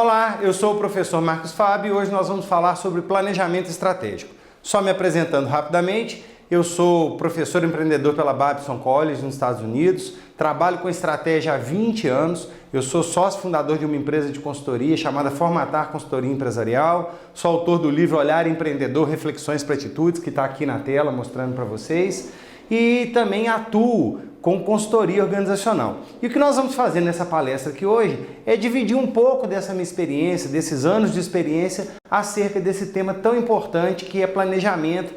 Olá, eu sou o professor Marcos Fábio e hoje nós vamos falar sobre planejamento estratégico. Só me apresentando rapidamente, eu sou professor empreendedor pela Babson College nos Estados Unidos, trabalho com estratégia há 20 anos, eu sou sócio fundador de uma empresa de consultoria chamada Formatar Consultoria Empresarial, sou autor do livro Olhar Empreendedor, Reflexões para Atitudes, que está aqui na tela mostrando para vocês, e também atuo com consultoria organizacional. E o que nós vamos fazer nessa palestra aqui hoje é dividir um pouco dessa minha experiência, desses anos de experiência, acerca desse tema tão importante que é planejamento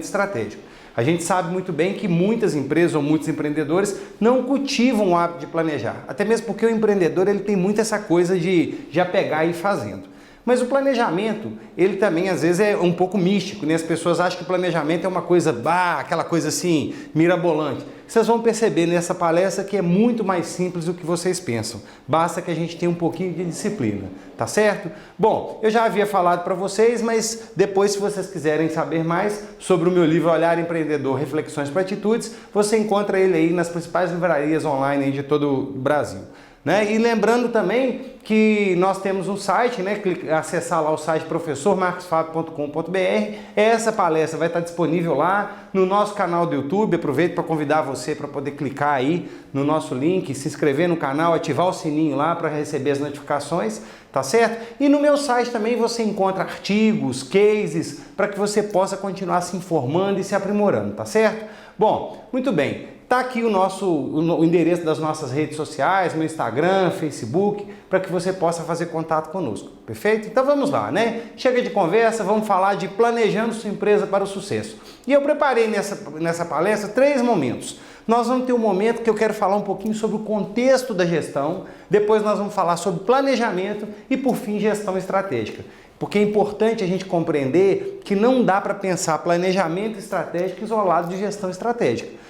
estratégico. A gente sabe muito bem que muitas empresas ou muitos empreendedores não cultivam o hábito de planejar, até mesmo porque o empreendedor ele tem muito essa coisa de já pegar e ir fazendo. Mas o planejamento, ele também às vezes é um pouco místico, né? As pessoas acham que o planejamento é uma coisa, aquela coisa assim, mirabolante. Vocês vão perceber nessa palestra que é muito mais simples do que vocês pensam. Basta que a gente tenha um pouquinho de disciplina, tá certo? Bom, eu já havia falado para vocês, mas depois, se vocês quiserem saber mais sobre o meu livro Olhar Empreendedor, Reflexões para Atitudes, você encontra ele aí nas principais livrarias online aí de todo o Brasil. E lembrando também que nós temos um site, acessar lá o site professormarcosfabio.com.br. Essa palestra vai estar disponível lá no nosso canal do YouTube. Aproveito para convidar você para poder clicar aí no nosso link, se inscrever no canal, ativar o sininho lá para receber as notificações, tá certo? E no meu site também você encontra artigos, cases, para que você possa continuar se informando e se aprimorando, tá certo? Bom, muito bem. Está aqui o endereço das nossas redes sociais, meu Instagram, Facebook, para que você possa fazer contato conosco, perfeito? Então vamos lá, Chega de conversa, vamos falar de planejando sua empresa para o sucesso. E eu preparei nessa palestra 3 momentos. Nós vamos ter um momento que eu quero falar um pouquinho sobre o contexto da gestão, depois nós vamos falar sobre planejamento e, por fim, gestão estratégica. Porque é importante a gente compreender que não dá para pensar planejamento estratégico isolado de gestão estratégica.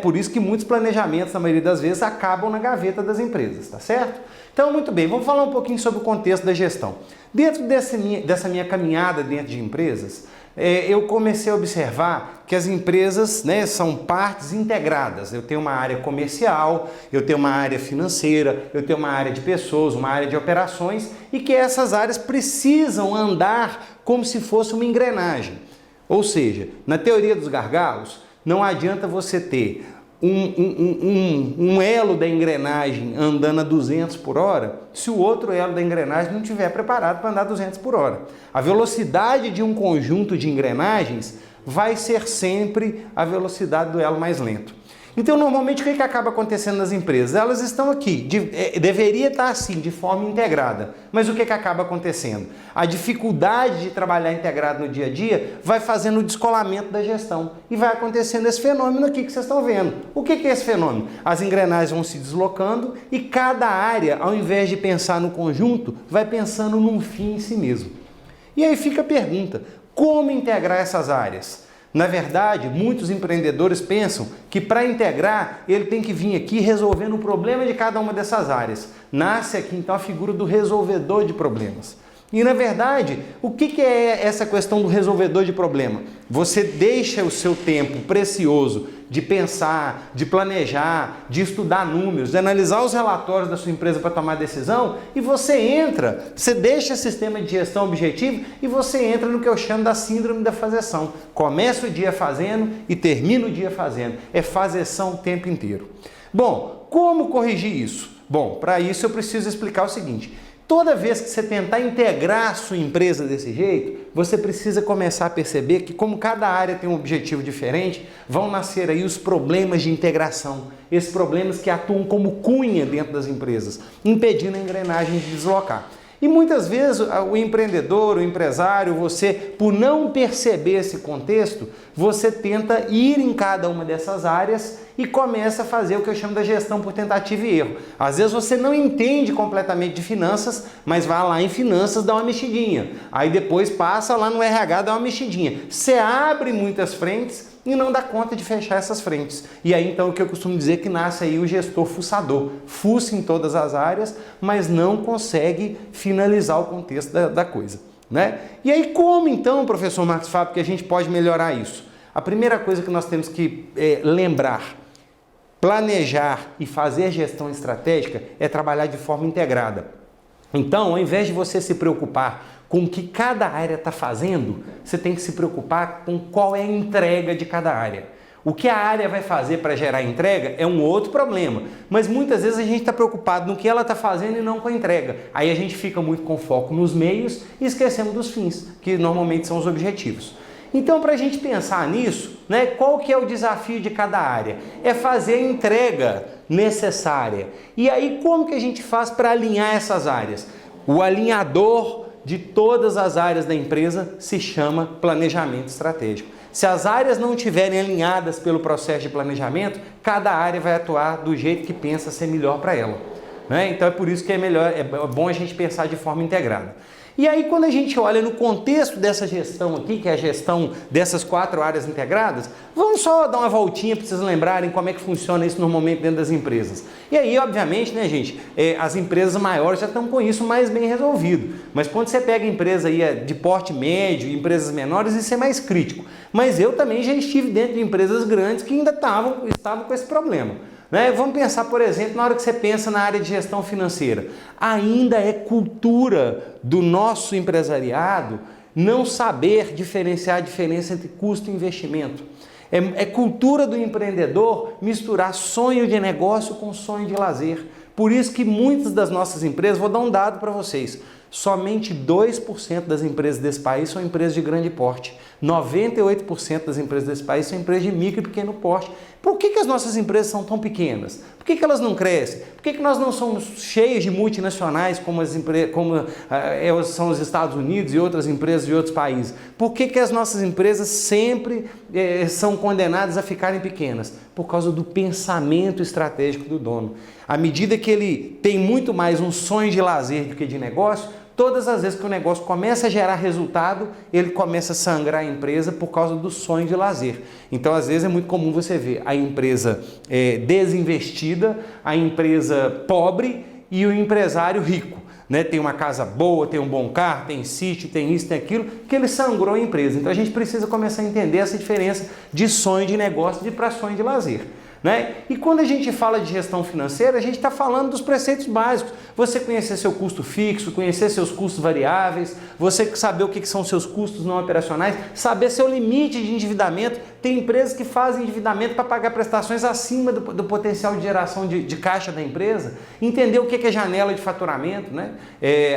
Por isso que muitos planejamentos, na maioria das vezes, acabam na gaveta das empresas, tá certo? Então, muito bem, vamos falar um pouquinho sobre o contexto da gestão. Dentro dessa minha caminhada dentro de empresas, eu comecei a observar que as empresas são partes integradas. Eu tenho uma área comercial, eu tenho uma área financeira, eu tenho uma área de pessoas, uma área de operações e que essas áreas precisam andar como se fosse uma engrenagem. Ou seja, na teoria dos gargalos, não adianta você ter um elo da engrenagem andando a 200 por hora se o outro elo da engrenagem não estiver preparado para andar 200 por hora. A velocidade de um conjunto de engrenagens vai ser sempre a velocidade do elo mais lento. Então, normalmente, o que acaba acontecendo nas empresas? Elas estão aqui, deveria estar assim, de forma integrada. Mas o que acaba acontecendo? A dificuldade de trabalhar integrado no dia a dia vai fazendo o descolamento da gestão. E vai acontecendo esse fenômeno aqui que vocês estão vendo. O que é esse fenômeno? As engrenagens vão se deslocando e cada área, ao invés de pensar no conjunto, vai pensando num fim em si mesmo. E aí fica a pergunta, como integrar essas áreas? Na verdade, muitos empreendedores pensam que para integrar, ele tem que vir aqui resolvendo o problema de cada uma dessas áreas. Nasce aqui então a figura do resolvedor de problemas. E na verdade, o que é essa questão do resolvedor de problema? Você deixa o seu tempo precioso de pensar, de planejar, de estudar números, de analisar os relatórios da sua empresa para tomar decisão e você deixa o sistema de gestão objetivo e você entra no que eu chamo da síndrome da fazeção. Começa o dia fazendo e termina o dia fazendo. É fazeção o tempo inteiro. Bom, como corrigir isso? Bom, para isso eu preciso explicar o seguinte. Toda vez que você tentar integrar a sua empresa desse jeito, você precisa começar a perceber que como cada área tem um objetivo diferente, vão nascer aí os problemas de integração. Esses problemas que atuam como cunha dentro das empresas, impedindo a engrenagem de deslocar. E muitas vezes o empreendedor, o empresário, você, por não perceber esse contexto, você tenta ir em cada uma dessas áreas e começa a fazer o que eu chamo da gestão por tentativa e erro. Às vezes você não entende completamente de finanças, mas vai lá em finanças, dá uma mexidinha. Aí depois passa lá no RH, dá uma mexidinha. Você abre muitas frentes e não dá conta de fechar essas frentes. E aí então o que eu costumo dizer que nasce aí o gestor fuçador. Fuça em todas as áreas, mas não consegue finalizar o contexto da coisa. E aí como então, professor Marcos Fábio, que a gente pode melhorar isso? A primeira coisa que nós temos que lembrar, planejar e fazer gestão estratégica é trabalhar de forma integrada. Então, ao invés de você se preocupar com o que cada área está fazendo, você tem que se preocupar com qual é a entrega de cada área. O que a área vai fazer para gerar entrega é um outro problema, mas muitas vezes a gente está preocupado no que ela está fazendo e não com a entrega. Aí a gente fica muito com foco nos meios e esquecemos dos fins, que normalmente são os objetivos. Então, para a gente pensar nisso, né, qual que é o desafio de cada área? É fazer a entrega necessária. E aí, como que a gente faz para alinhar essas áreas? O alinhador de todas as áreas da empresa se chama planejamento estratégico. Se as áreas não estiverem alinhadas pelo processo de planejamento, cada área vai atuar do jeito que pensa ser melhor para ela, né? Então é por isso que é bom a gente pensar de forma integrada. E aí, quando a gente olha no contexto dessa gestão aqui, que é a gestão dessas 4 áreas integradas, vamos só dar uma voltinha para vocês lembrarem como é que funciona isso normalmente dentro das empresas. E aí, obviamente, né, gente, as empresas maiores já estão com isso mais bem resolvido. Mas quando você pega empresa aí de porte médio, empresas menores, isso é mais crítico. Mas eu também já estive dentro de empresas grandes que ainda estavam com esse problema. Né? Vamos pensar, por exemplo, na hora que você pensa na área de gestão financeira. Ainda é cultura do nosso empresariado não saber diferenciar a diferença entre custo e investimento. É cultura do empreendedor misturar sonho de negócio com sonho de lazer. Por isso que muitas das nossas empresas, vou dar um dado para vocês, somente 2% das empresas desse país são empresas de grande porte. 98% das empresas desse país são empresas de micro e pequeno porte. Por que as nossas empresas são tão pequenas? Por que elas não crescem? Por que nós não somos cheios de multinacionais como são os Estados Unidos e outras empresas de outros países? Por que as nossas empresas sempre são condenadas a ficarem pequenas? Por causa do pensamento estratégico do dono. À medida que ele tem muito mais um sonho de lazer do que de negócio, todas as vezes que o negócio começa a gerar resultado, ele começa a sangrar a empresa por causa do sonho de lazer. Então, às vezes, é muito comum você ver a empresa desinvestida, a empresa pobre e o empresário rico. Né? Tem uma casa boa, tem um bom carro, tem sítio, tem isso, tem aquilo, que ele sangrou a empresa. Então, a gente precisa começar a entender essa diferença de sonho de negócio para sonho de lazer. Né? E quando a gente fala de gestão financeira, a gente está falando dos preceitos básicos. Você conhecer seu custo fixo, conhecer seus custos variáveis, você saber o que são seus custos não operacionais, saber seu limite de endividamento. Tem empresas que fazem endividamento para pagar prestações acima do potencial de geração de caixa da empresa. Entender o que é janela de faturamento. Né?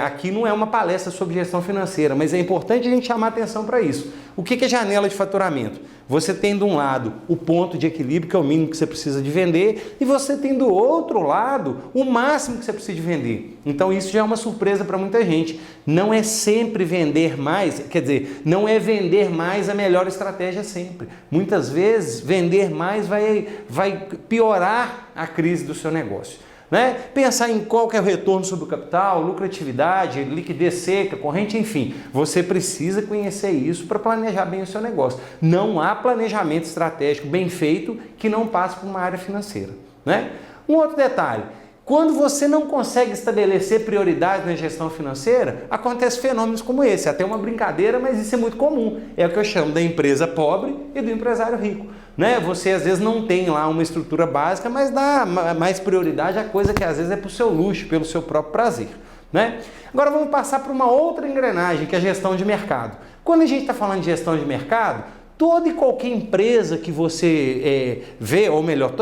Aqui não é uma palestra sobre gestão financeira, mas é importante a gente chamar atenção para isso. O que é janela de faturamento? Você tem de um lado o ponto de equilíbrio, que é o mínimo que você precisa de vender, e você tem do outro lado o máximo que você precisa de vender. Então isso já é uma surpresa para muita gente. Não é sempre vender mais, quer dizer, não é vender mais a melhor estratégia sempre. Muitas vezes vender mais vai piorar a crise do seu negócio. Né? Pensar em qual que é o retorno sobre o capital, lucratividade, liquidez seca, corrente, enfim. Você precisa conhecer isso para planejar bem o seu negócio. Não há planejamento estratégico bem feito que não passe por uma área financeira. Né? Um outro detalhe, quando você não consegue estabelecer prioridades na gestão financeira, acontecem fenômenos como esse. Até uma brincadeira, mas isso é muito comum. É o que eu chamo da empresa pobre e do empresário rico. Né? Você às vezes não tem lá uma estrutura básica, mas dá mais prioridade a coisa que às vezes é para o seu luxo, pelo seu próprio prazer. Né? Agora vamos passar para uma outra engrenagem, que é a gestão de mercado. Quando a gente está falando de gestão de mercado, toda e qualquer empresa que você vê, ou melhor,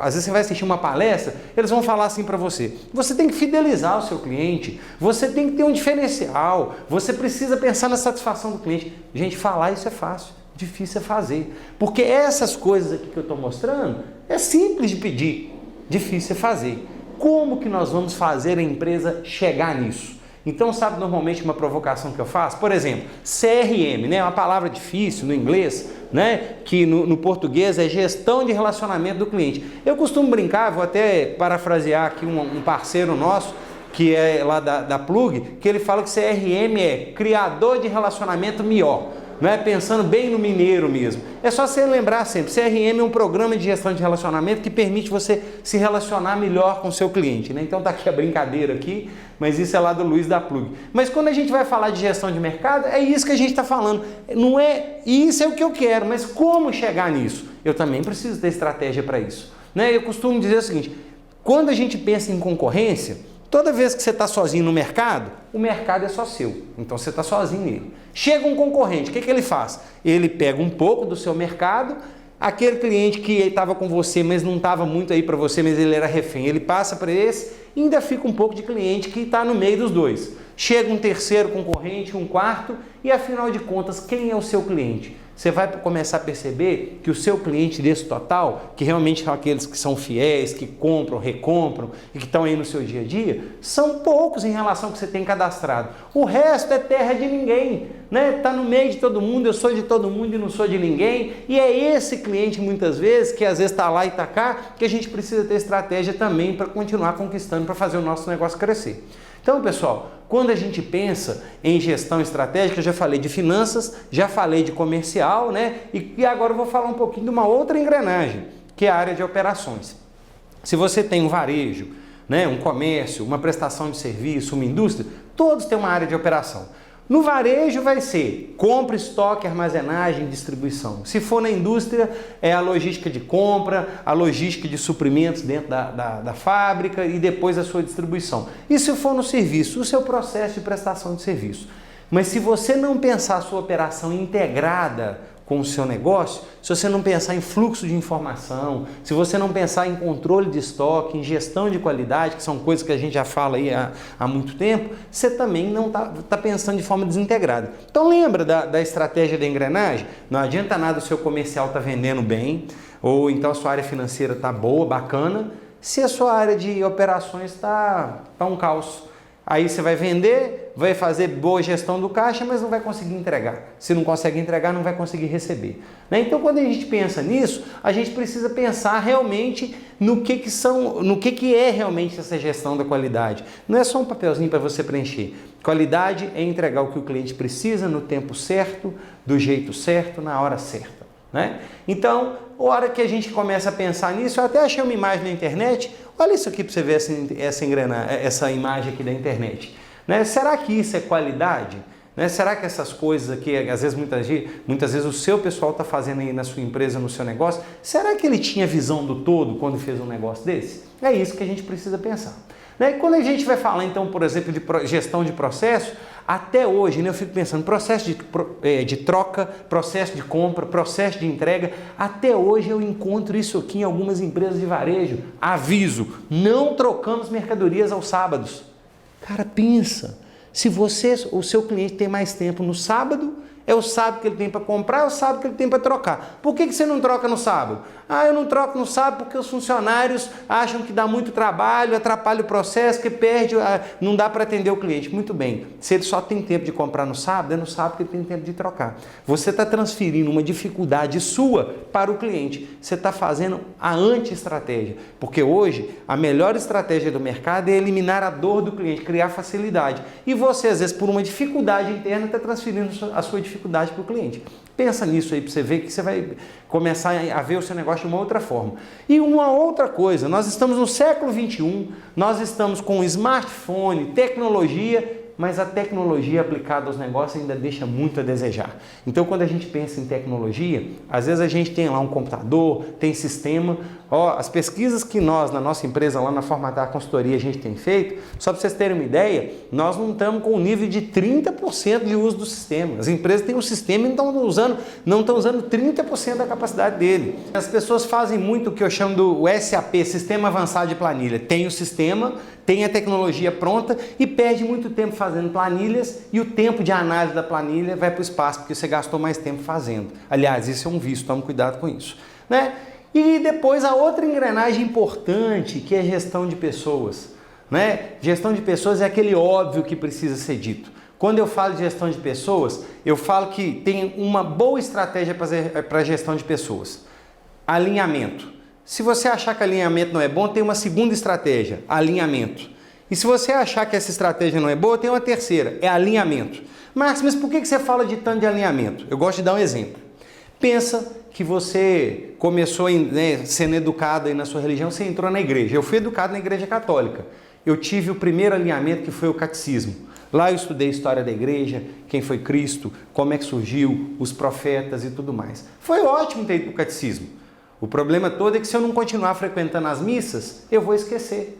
às vezes você vai assistir uma palestra, eles vão falar assim para você: você tem que fidelizar o seu cliente, você tem que ter um diferencial, você precisa pensar na satisfação do cliente. Gente, falar isso é fácil, difícil é fazer, porque essas coisas aqui que eu estou mostrando é simples de pedir, difícil é fazer. Como que nós vamos fazer a empresa chegar nisso? Então, sabe normalmente uma provocação que eu faço? Por exemplo, CRM, né? Uma palavra difícil no inglês, né? Que no português é gestão de relacionamento do cliente. Eu costumo brincar, vou até parafrasear aqui um parceiro nosso, que é lá da Plug, que ele fala que CRM é criador de relacionamento melhor. Né? Pensando bem no mineiro mesmo. É só você lembrar sempre, CRM é um programa de gestão de relacionamento que permite você se relacionar melhor com o seu cliente. Né? Então tá aqui a brincadeira aqui, mas isso é lá do Luiz da Plug. Mas quando a gente vai falar de gestão de mercado, é isso que a gente está falando. Não é isso é o que eu quero, mas como chegar nisso? Eu também preciso ter estratégia para isso. Né? Eu costumo dizer o seguinte: quando a gente pensa em concorrência, Toda vez que você está sozinho no mercado, o mercado é só seu, então você está sozinho nele. Chega um concorrente, o que ele faz? Ele pega um pouco do seu mercado, aquele cliente que estava com você, mas não estava muito aí para você, mas ele era refém, ele passa para esse e ainda fica um pouco de cliente que está no meio dos dois. Chega um terceiro concorrente, um quarto, e afinal de contas, quem é o seu cliente? Você vai começar a perceber que o seu cliente desse total, que realmente são aqueles que são fiéis, que compram, recompram e que estão aí no seu dia a dia, são poucos em relação ao que você tem cadastrado. O resto é terra de ninguém, né? Está no meio de todo mundo, eu sou de todo mundo e não sou de ninguém. E é esse cliente, muitas vezes, que às vezes está lá e está cá, que a gente precisa ter estratégia também para continuar conquistando, para fazer o nosso negócio crescer. Então, pessoal, quando a gente pensa em gestão estratégica, eu já falei de finanças, já falei de comercial, né? E agora eu vou falar um pouquinho de uma outra engrenagem, que é a área de operações. Se você tem um varejo, né, um comércio, uma prestação de serviço, uma indústria, todos têm uma área de operação. No varejo vai ser compra, estoque, armazenagem, distribuição. Se for na indústria, é a logística de compra, a logística de suprimentos dentro da fábrica e depois a sua distribuição. E se for no serviço, o seu processo de prestação de serviço. Mas se você não pensar a sua operação integrada com o seu negócio, se você não pensar em fluxo de informação, se você não pensar em controle de estoque, em gestão de qualidade, que são coisas que a gente já fala aí há muito tempo, você também não está pensando de forma desintegrada. Então lembra da estratégia da engrenagem? Não adianta nada o seu comercial estar vendendo bem, ou então a sua área financeira está boa, bacana, se a sua área de operações está um caos. Aí você vai vender, vai fazer boa gestão do caixa, mas não vai conseguir entregar. Se não consegue entregar, não vai conseguir receber. Então, quando a gente pensa nisso, a gente precisa pensar realmente no que é realmente essa gestão da qualidade. Não é só um papelzinho para você preencher. Qualidade é entregar o que o cliente precisa no tempo certo, do jeito certo, na hora certa. Então, a hora que a gente começa a pensar nisso, eu até achei uma imagem na internet. Olha isso aqui para você ver essa imagem aqui da internet. Será que isso é qualidade? Será que essas coisas aqui, às vezes, muitas vezes o seu pessoal está fazendo aí na sua empresa, no seu negócio, será que ele tinha visão do todo quando fez um negócio desse? É isso que a gente precisa pensar. E quando a gente vai falar, então, por exemplo, de gestão de processo, até hoje, eu fico pensando, processo de troca, processo de compra, processo de entrega, até hoje eu encontro isso aqui em algumas empresas de varejo. Aviso, não trocamos mercadorias aos sábados. Cara, pensa, se o seu cliente tem mais tempo no sábado, é o sábado que ele tem para comprar, é o sábado que ele tem para trocar. Por que você não troca no sábado? Eu não troco no sábado porque os funcionários acham que dá muito trabalho, atrapalha o processo, que perde, não dá para atender o cliente. Muito bem, se ele só tem tempo de comprar no sábado, é no sábado que ele tem tempo de trocar. Você está transferindo uma dificuldade sua para o cliente. Você está fazendo a anti-estratégia, porque hoje a melhor estratégia do mercado é eliminar a dor do cliente, criar facilidade. E você, às vezes, por uma dificuldade interna, está transferindo a sua dificuldade para o cliente. Pensa nisso aí para você ver que você vai começar a ver o seu negócio de uma outra forma. E uma outra coisa, nós estamos no século XXI, nós estamos com smartphone, tecnologia, mas a tecnologia aplicada aos negócios ainda deixa muito a desejar. Então, quando a gente pensa em tecnologia, às vezes a gente tem lá um computador, tem sistema. As pesquisas que nós, na nossa empresa, lá na Formatar Consultoria, a gente tem feito, só para vocês terem uma ideia, nós não estamos com um nível de 30% de uso do sistema. As empresas têm um sistema e não estão usando 30% da capacidade dele. As pessoas fazem muito o que eu chamo do SAP, Sistema Avançado de Planilha. Tem o sistema, tem a tecnologia pronta e perde muito tempo fazendo planilhas e o tempo de análise da planilha vai para o espaço porque você gastou mais tempo fazendo. Aliás, isso é um vício, tome cuidado com isso. E depois a outra engrenagem importante que é gestão de pessoas. Gestão de pessoas é aquele óbvio que precisa ser dito. Quando eu falo de gestão de pessoas, eu falo que tem uma boa estratégia para a gestão de pessoas. Alinhamento. Se você achar que alinhamento não é bom, tem uma segunda estratégia, alinhamento. E se você achar que essa estratégia não é boa, tem uma terceira, é alinhamento. Marcos, mas por que você fala de tanto de alinhamento? Eu gosto de dar um exemplo. Pensa que você começou sendo educado aí na sua religião, você entrou na igreja. Eu fui educado na igreja católica. Eu tive o primeiro alinhamento que foi o catecismo. Lá eu estudei a história da igreja, quem foi Cristo, como é que surgiu, os profetas e tudo mais. Foi ótimo ter ido para o catecismo. O problema todo é que se eu não continuar frequentando as missas, eu vou esquecer.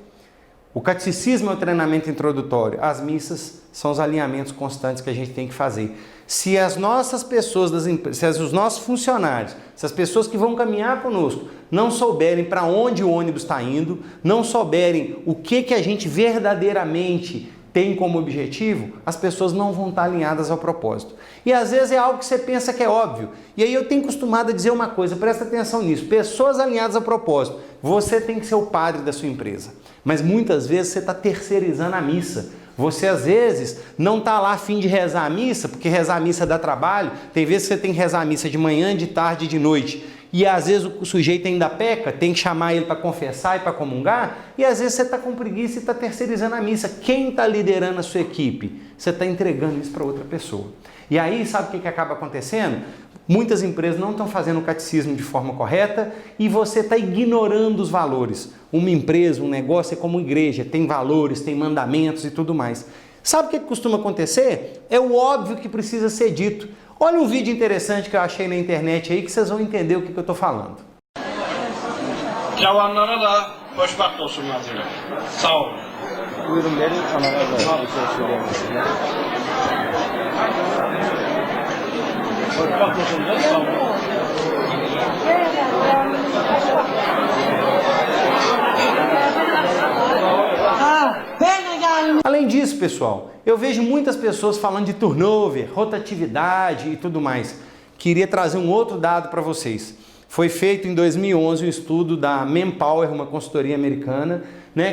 O catecismo é o treinamento introdutório, as missas são os alinhamentos constantes que a gente tem que fazer. Se as nossas pessoas, se os nossos funcionários, se as pessoas que vão caminhar conosco não souberem para onde o ônibus está indo, não souberem o que a gente verdadeiramente tem como objetivo, as pessoas não vão estar alinhadas ao propósito. E às vezes é algo que você pensa que é óbvio. E aí eu tenho costumado a dizer uma coisa, presta atenção nisso, pessoas alinhadas ao propósito, você tem que ser o padre da sua empresa. Mas muitas vezes você está terceirizando a missa. Você às vezes não está lá a fim de rezar a missa, porque rezar a missa dá trabalho. Tem vezes que você tem que rezar a missa de manhã, de tarde e de noite. E às vezes o sujeito ainda peca, tem que chamar ele para confessar e para comungar. E às vezes você está com preguiça e está terceirizando a missa. Quem está liderando a sua equipe? Você está entregando isso para outra pessoa. E aí sabe o que acaba acontecendo? Muitas empresas não estão fazendo o catecismo de forma correta e você está ignorando os valores. Uma empresa, um negócio é como igreja, tem valores, tem mandamentos e tudo mais. Sabe o que costuma acontecer? É o óbvio que precisa ser dito. Olha um vídeo interessante que eu achei na internet aí que vocês vão entender o que eu estou falando. Cavanlara da hoşbaht olsun Nazire. Sağ olun. Buyurun verin kanala da bir şey söyleyebilirsiniz. Hoşbaht olsun da sağ olun. Além disso, pessoal, eu vejo muitas pessoas falando de turnover, rotatividade e tudo mais. Queria trazer um outro dado para vocês. Foi feito em 2011 um estudo da Manpower, uma consultoria americana,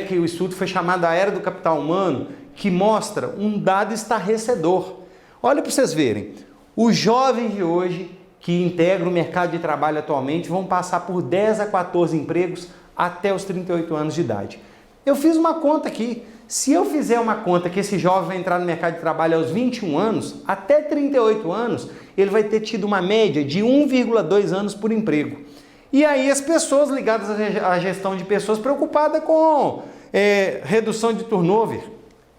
que o estudo foi chamado A Era do Capital Humano, que mostra um dado estarrecedor. Olha para vocês verem, os jovens de hoje que integram o mercado de trabalho atualmente vão passar por 10 a 14 empregos até os 38 anos de idade. Eu fiz uma conta aqui. Se eu fizer uma conta que esse jovem vai entrar no mercado de trabalho aos 21 anos, até 38 anos, ele vai ter tido uma média de 1,2 anos por emprego. E aí as pessoas ligadas à gestão de pessoas preocupadas com redução de turnover.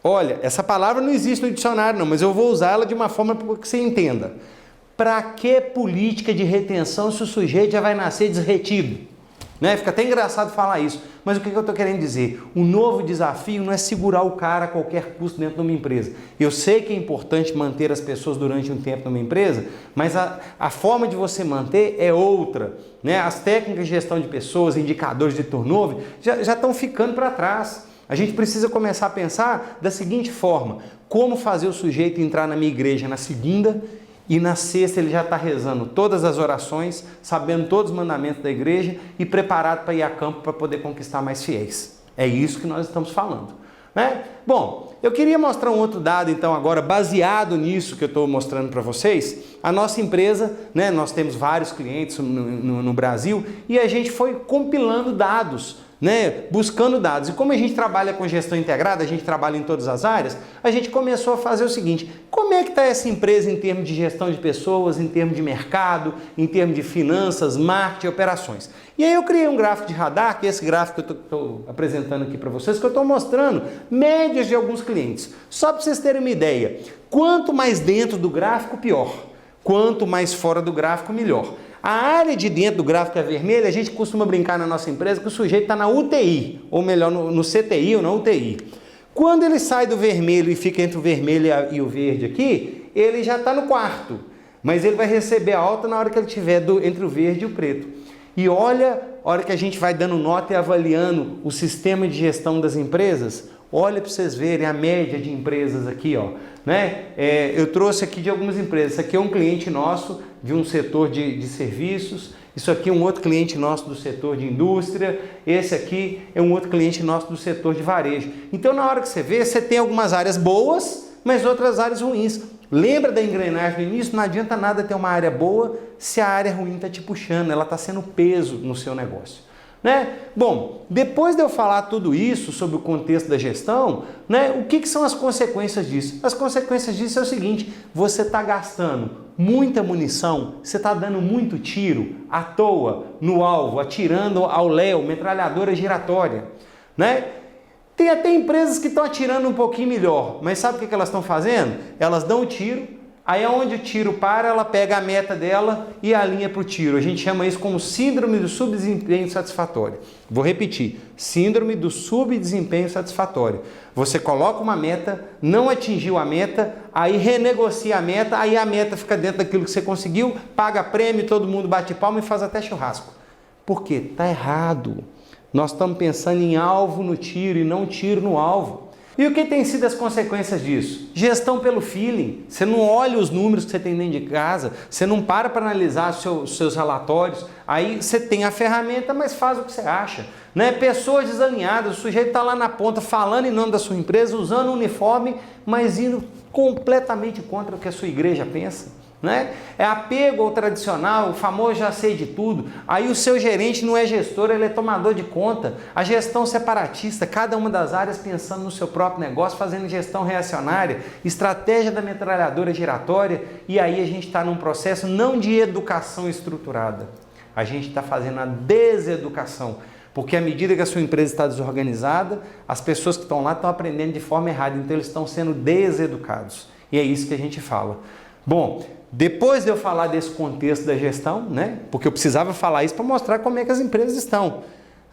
Olha, essa palavra não existe no dicionário não, mas eu vou usar ela de uma forma para que você entenda. Para que política de retenção se o sujeito já vai nascer desretido? Fica até engraçado falar isso, mas o que eu estou querendo dizer? O novo desafio não é segurar o cara a qualquer custo dentro de uma empresa. Eu sei que é importante manter as pessoas durante um tempo numa empresa, mas a forma de você manter é outra. As técnicas de gestão de pessoas, indicadores de turnover, já estão ficando para trás. A gente precisa começar a pensar da seguinte forma: como fazer o sujeito entrar na minha igreja na segunda e na sexta ele já está rezando todas as orações, sabendo todos os mandamentos da igreja e preparado para ir a campo para poder conquistar mais fiéis. É isso que nós estamos falando. Bom, eu queria mostrar um outro dado então agora, baseado nisso que eu estou mostrando para vocês. A nossa empresa, nós temos vários clientes no Brasil e a gente foi compilando dados, buscando dados. E como a gente trabalha com gestão integrada, a gente trabalha em todas as áreas, a gente começou a fazer o seguinte: como é que está essa empresa em termos de gestão de pessoas, em termos de mercado, em termos de finanças, marketing e operações? E aí eu criei um gráfico de radar, que é esse gráfico que eu estou apresentando aqui para vocês, que eu estou mostrando médias de alguns clientes. Só para vocês terem uma ideia, quanto mais dentro do gráfico, pior. Quanto mais fora do gráfico, melhor. A área de dentro do gráfico é vermelha, a gente costuma brincar na nossa empresa que o sujeito está na UTI, ou melhor, no CTI ou na UTI. Quando ele sai do vermelho e fica entre o vermelho e o verde aqui, ele já está no quarto, mas ele vai receber a alta na hora que ele estiver entre o verde e o preto. E olha, a hora que a gente vai dando nota e avaliando o sistema de gestão das empresas, olha para vocês verem a média de empresas aqui, ó. Eu trouxe aqui de algumas empresas. Isso aqui é um cliente nosso de um setor de serviços, isso aqui é um outro cliente nosso do setor de indústria, esse aqui é um outro cliente nosso do setor de varejo. Então, na hora que você vê, você tem algumas áreas boas, mas outras áreas ruins. Lembra da engrenagem no início? Não adianta nada ter uma área boa se a área ruim está te puxando, ela está sendo peso no seu negócio. Bom, depois de eu falar tudo isso sobre o contexto da gestão, o que são as consequências disso? As consequências disso é o seguinte: você está gastando muita munição, você está dando muito tiro à toa no alvo, atirando ao léu, metralhadora giratória. Tem até empresas que estão atirando um pouquinho melhor, mas sabe o que elas estão fazendo? Elas dão o tiro, Aí onde o tiro para, ela pega a meta dela e alinha para o tiro. A gente chama isso como síndrome do subdesempenho satisfatório. Vou repetir, síndrome do subdesempenho satisfatório. Você coloca uma meta, não atingiu a meta, aí renegocia a meta, aí a meta fica dentro daquilo que você conseguiu, paga prêmio, todo mundo bate palma e faz até churrasco. Por quê? Está errado. Nós estamos pensando em alvo no tiro e não tiro no alvo. E o que tem sido as consequências disso? Gestão pelo feeling. Você não olha os números que você tem dentro de casa, você não para analisar os seus relatórios, aí você tem a ferramenta, mas faz o que você acha. Né? Pessoas desalinhadas, o sujeito está lá na ponta falando em nome da sua empresa, usando o uniforme, mas indo completamente contra o que a sua igreja pensa. Né? É apego ao tradicional, o famoso já sei de tudo. Aí o seu gerente não é gestor, ele é tomador de conta. A gestão separatista, cada uma das áreas pensando no seu próprio negócio, fazendo gestão reacionária, estratégia da metralhadora giratória. E aí a gente está num processo não de educação estruturada, a gente está fazendo a deseducação. Porque à medida que a sua empresa está desorganizada, as pessoas que estão lá estão aprendendo de forma errada, então eles estão sendo deseducados. E é isso que a gente fala. Bom, depois de eu falar desse contexto da gestão, né? Porque eu precisava falar isso para mostrar como é que as empresas estão.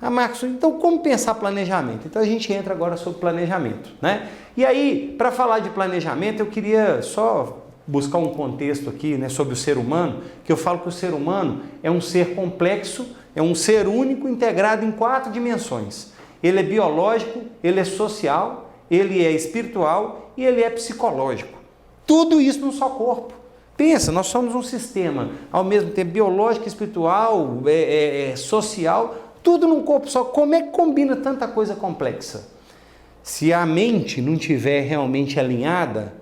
Ah, Marcos, então como pensar planejamento? Então a gente entra agora sobre planejamento, né? E aí, para falar de planejamento, eu queria só buscar um contexto aqui, né, sobre o ser humano, que eu falo que o ser humano é um ser complexo, é um ser único integrado em 4 dimensões. Ele é biológico, ele é social, ele é espiritual e ele é psicológico. Tudo isso num só corpo. Pensa, nós somos um sistema, ao mesmo tempo biológico, espiritual, social, tudo num corpo só. Como é que combina tanta coisa complexa? Se a mente não estiver realmente alinhada,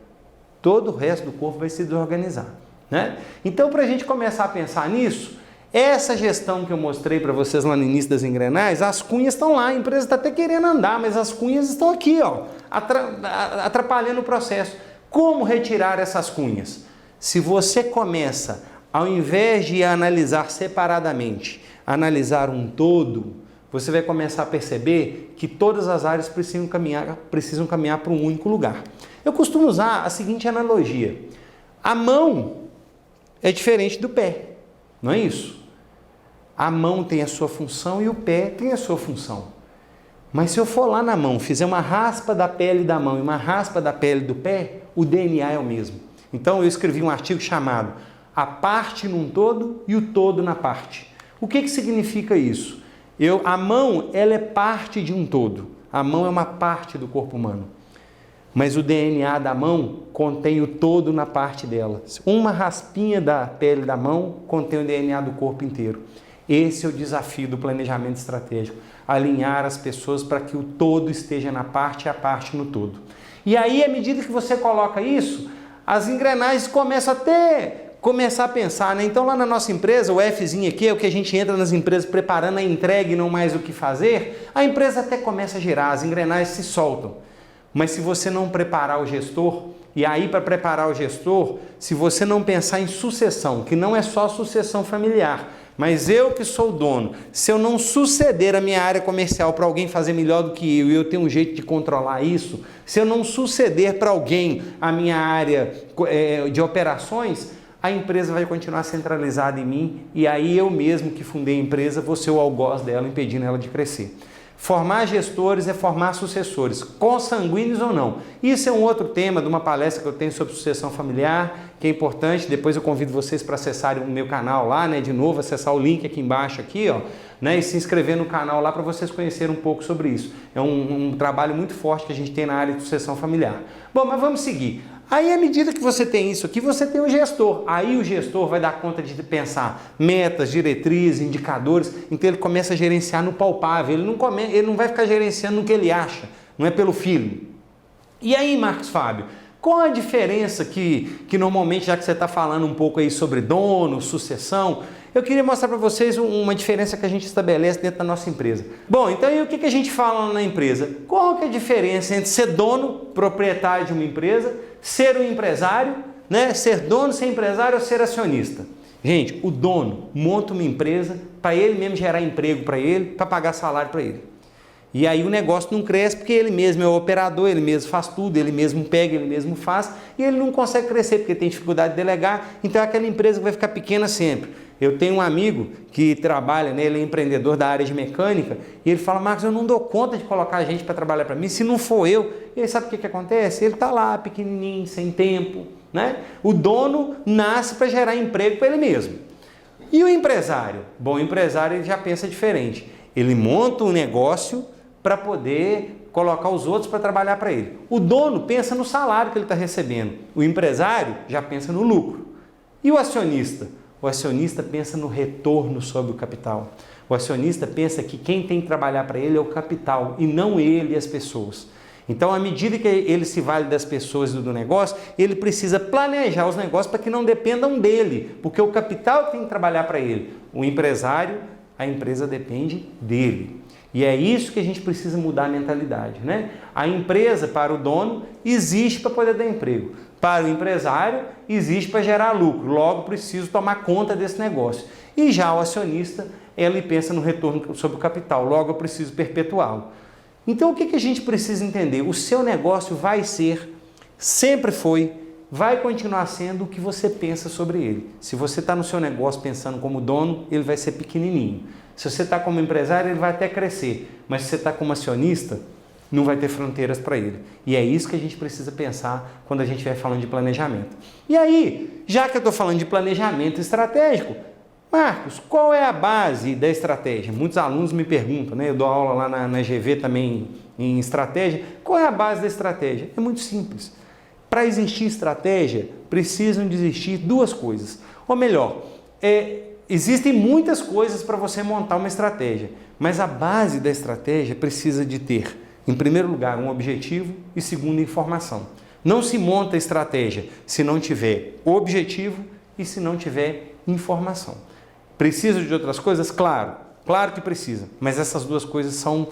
todo o resto do corpo vai se desorganizar. Né? Então, para a gente começar a pensar nisso, essa gestão que eu mostrei para vocês lá no início das engrenagens, as cunhas estão lá, a empresa está até querendo andar, mas as cunhas estão aqui, ó, atrapalhando o processo. Como retirar essas cunhas? Se você começa, ao invés de analisar separadamente, analisar um todo, você vai começar a perceber que todas as áreas precisam caminhar para um único lugar. Eu costumo usar a seguinte analogia. A mão é diferente do pé, não é isso? A mão tem a sua função e o pé tem a sua função. Mas se eu for lá na mão, fizer uma raspa da pele da mão e uma raspa da pele do pé, o DNA é o mesmo. Então eu escrevi um artigo chamado A Parte num Todo e o Todo na Parte. O que significa isso? A mão, ela é parte de um todo. A mão é uma parte do corpo humano. Mas o DNA da mão contém o todo na parte dela. Uma raspinha da pele da mão contém o DNA do corpo inteiro. Esse é o desafio do planejamento estratégico. Alinhar as pessoas para que o todo esteja na parte e a parte no todo. E aí, à medida que você coloca isso, as engrenagens começam a pensar, né? Então lá na nossa empresa, o Fzinho aqui é o que a gente entra nas empresas preparando a entrega e não mais o que fazer, a empresa até começa a girar, as engrenagens se soltam. Mas se você não preparar o gestor, e aí para preparar o gestor, se você não pensar em sucessão, que não é só sucessão familiar, mas eu que sou o dono, se eu não suceder a minha área comercial para alguém fazer melhor do que eu e eu tenho um jeito de controlar isso, se eu não suceder para alguém a minha área de operações, a empresa vai continuar centralizada em mim e aí eu mesmo que fundei a empresa vou ser o algoz dela, impedindo ela de crescer. Formar gestores é formar sucessores, consanguíneos ou não. Isso é um outro tema de uma palestra que eu tenho sobre sucessão familiar, que é importante. Depois eu convido vocês para acessarem o meu canal lá, né? De novo, acessar o link aqui embaixo, aqui, ó, né? E se inscrever no canal lá para vocês conhecerem um pouco sobre isso. É um trabalho muito forte que a gente tem na área de sucessão familiar. Bom, mas vamos seguir. Aí, à medida que você tem isso aqui, você tem o gestor. Aí o gestor vai dar conta de pensar metas, diretrizes, indicadores. Então ele começa a gerenciar no palpável. Ele não vai ficar gerenciando no que ele acha. Não é pelo feeling. E aí, Marcos Fábio, qual a diferença que normalmente, já que você está falando um pouco aí sobre dono, sucessão, eu queria mostrar para vocês uma diferença que a gente estabelece dentro da nossa empresa. Bom, então e o que a gente fala na empresa? Qual que é a diferença entre ser dono, proprietário de uma empresa, ser um empresário, né? Ser dono, ser empresário ou ser acionista? Gente, o dono monta uma empresa para ele mesmo gerar emprego para ele, para pagar salário para ele. E aí o negócio não cresce porque ele mesmo é o operador, ele mesmo faz tudo, ele mesmo pega, ele mesmo faz, e ele não consegue crescer porque tem dificuldade de delegar, então é aquela empresa que vai ficar pequena sempre. Eu tenho um amigo que trabalha, né, ele é empreendedor da área de mecânica, e ele fala: Marcos, eu não dou conta de colocar gente para trabalhar para mim, se não for eu. E aí sabe o que acontece? Ele está lá, pequenininho, sem tempo, né? O dono nasce para gerar emprego para ele mesmo. E o empresário? Bom, o empresário ele já pensa diferente. Ele monta um negócio para poder colocar os outros para trabalhar para ele. O dono pensa no salário que ele está recebendo. O empresário já pensa no lucro. E o acionista? O acionista pensa no retorno sobre o capital. O acionista pensa que quem tem que trabalhar para ele é o capital e não ele e as pessoas. Então, à medida que ele se vale das pessoas e do negócio, ele precisa planejar os negócios para que não dependam dele, porque o capital tem que trabalhar para ele. O empresário, a empresa depende dele. E é isso que a gente precisa mudar a mentalidade, né? A empresa, para o dono, existe para poder dar emprego. Para o empresário, existe para gerar lucro. Logo, preciso tomar conta desse negócio. E já o acionista, ele pensa no retorno sobre o capital. Logo, eu preciso perpetuá-lo. Então, o que a gente precisa entender? O seu negócio vai ser, sempre foi, vai continuar sendo o que você pensa sobre ele. Se você está no seu negócio pensando como dono, ele vai ser pequenininho. Se você está como empresário, ele vai até crescer. Mas se você está como acionista, não vai ter fronteiras para ele. E é isso que a gente precisa pensar quando a gente estiver falando de planejamento. E aí, já que eu estou falando de planejamento estratégico, Marcos, qual é a base da estratégia? Muitos alunos me perguntam, né? Eu dou aula lá na GV também em estratégia. Qual é a base da estratégia? É muito simples. Para existir estratégia, precisam de existir duas coisas. Ou melhor, existem muitas coisas para você montar uma estratégia, mas a base da estratégia precisa de ter, em primeiro lugar, um objetivo e segundo, informação. Não se monta estratégia se não tiver objetivo e se não tiver informação. Precisa de outras coisas? Claro que precisa, mas essas duas coisas são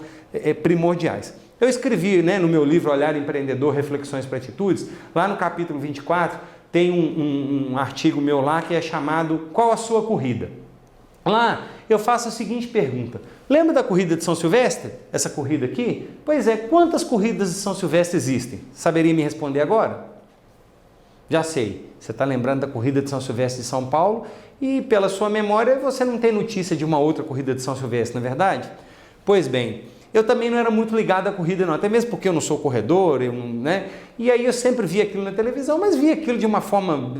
primordiais. Eu escrevi, né, no meu livro Olhar Empreendedor, Reflexões para Atitudes, lá no capítulo 24, tem um artigo meu lá que é chamado Qual a Sua Corrida? Lá eu faço a seguinte pergunta: lembra da corrida de São Silvestre? Essa corrida aqui? Pois é, quantas corridas de São Silvestre existem? Saberia me responder agora? Já sei, você está lembrando da corrida de São Silvestre de São Paulo e pela sua memória você não tem notícia de uma outra corrida de São Silvestre, não é verdade? Pois bem, eu também não era muito ligado à corrida não, até mesmo porque eu não sou corredor, né? E aí eu sempre via aquilo na televisão, mas via aquilo de uma forma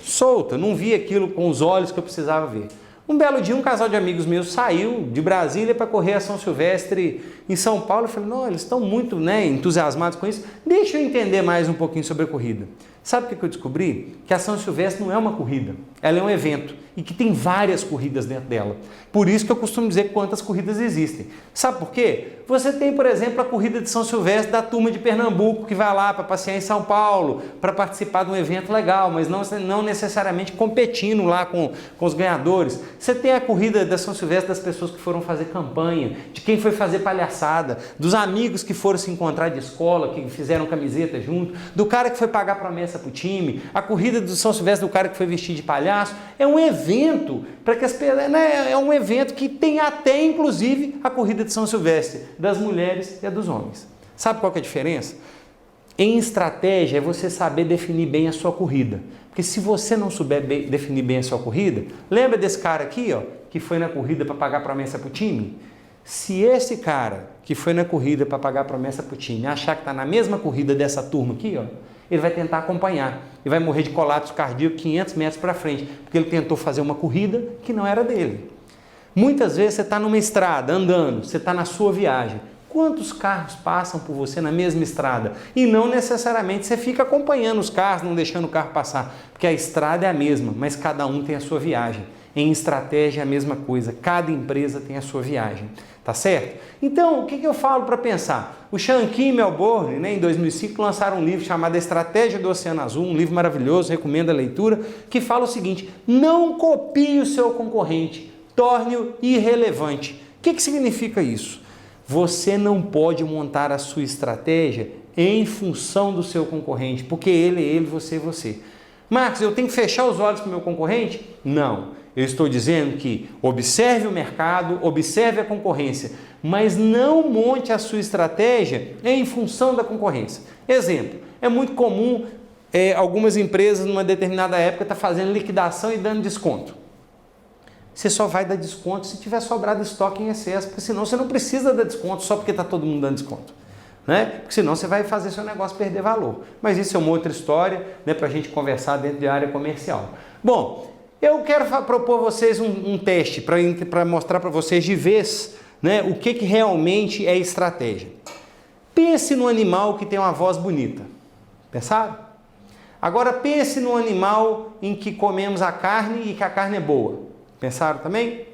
solta, não via aquilo com os olhos que eu precisava ver. Um belo dia, um casal de amigos meus saiu de Brasília para correr a São Silvestre em São Paulo. Eu falei: não, eles estão muito, né, entusiasmados com isso, deixa eu entender mais um pouquinho sobre a corrida. Sabe o que eu descobri? Que a São Silvestre não é uma corrida, ela é um evento e que tem várias corridas dentro dela. Por isso que eu costumo dizer quantas corridas existem. Sabe por quê? Você tem, por exemplo, a corrida de São Silvestre da turma de Pernambuco que vai lá para passear em São Paulo, para participar de um evento legal, mas não necessariamente competindo lá com os ganhadores. Você tem a corrida da São Silvestre das pessoas que foram fazer campanha, de quem foi fazer palhaçada, dos amigos que foram se encontrar de escola, que fizeram camiseta junto, do cara que foi pagar promessa para o time, a corrida do São Silvestre do cara que foi vestir de palhaço. É um evento para que as pessoas, né, é um evento que tem até inclusive a corrida de São Silvestre das mulheres e a dos homens. Sabe qual que é a diferença? Em estratégia é você saber definir bem a sua corrida. Porque se você não souber definir bem a sua corrida, lembra desse cara aqui, ó, que foi na corrida para pagar promessa para o time? Se esse cara que foi na corrida para pagar promessa para o time achar que está na mesma corrida dessa turma aqui, ó, ele vai tentar acompanhar e vai morrer de colapso cardíaco 500 metros para frente, porque ele tentou fazer uma corrida que não era dele. Muitas vezes você está numa estrada, andando, você está na sua viagem. Quantos carros passam por você na mesma estrada? E não necessariamente você fica acompanhando os carros, não deixando o carro passar, porque a estrada é a mesma, mas cada um tem a sua viagem. Em estratégia é a mesma coisa, cada empresa tem a sua viagem, tá certo? Então, o que eu falo para pensar? O Shanky e Melbourne, né, em 2005, lançaram um livro chamado Estratégia do Oceano Azul, um livro maravilhoso, recomendo a leitura, que fala o seguinte: não copie o seu concorrente, torne-o irrelevante. O que significa isso? Você não pode montar a sua estratégia em função do seu concorrente, porque ele é ele, você é você. Marcos, eu tenho que fechar os olhos para o meu concorrente? Não. Eu estou dizendo que observe o mercado, observe a concorrência, mas não monte a sua estratégia em função da concorrência. Exemplo, é muito comum algumas empresas numa determinada época estar fazendo liquidação e dando desconto. Você só vai dar desconto se tiver sobrado estoque em excesso, porque senão você não precisa dar desconto só porque está todo mundo dando desconto. Né? Porque senão você vai fazer seu negócio perder valor. Mas isso é uma outra história, né, para a gente conversar dentro de área comercial. Bom, eu quero propor a vocês um teste para mostrar para vocês de vez, né, o que realmente é estratégia. Pense no animal que tem uma voz bonita. Pensaram? Agora pense no animal em que comemos a carne e que a carne é boa. Pensaram também?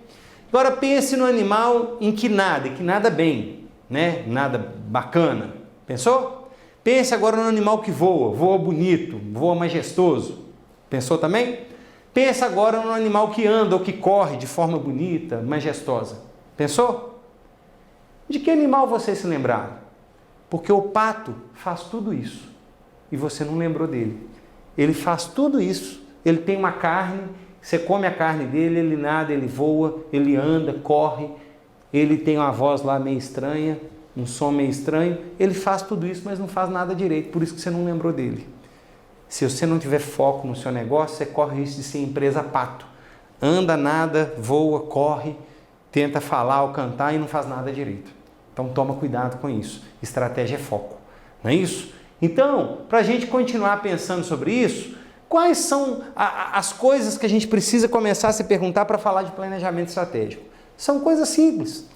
Agora pense no animal em que nada bem, né? Nada bacana. Pensou? Pense agora no animal que voa bonito, voa majestoso. Pensou também? Pense agora no animal que anda ou que corre de forma bonita, majestosa. Pensou? De que animal vocês se lembraram? Porque o pato faz tudo isso e você não lembrou dele. Ele faz tudo isso, ele tem uma carne, você come a carne dele, ele nada, ele voa, ele anda, corre, ele tem uma voz lá meio estranha, um som meio estranho, ele faz tudo isso, mas não faz nada direito, por isso que você não lembrou dele. Se você não tiver foco no seu negócio, você corre risco de ser empresa pato. Anda, nada, voa, corre, tenta falar ou cantar e não faz nada direito. Então toma cuidado com isso. Estratégia é foco, não é isso? Então, para a gente continuar pensando sobre isso, quais são as coisas que a gente precisa começar a se perguntar para falar de planejamento estratégico? São coisas simples.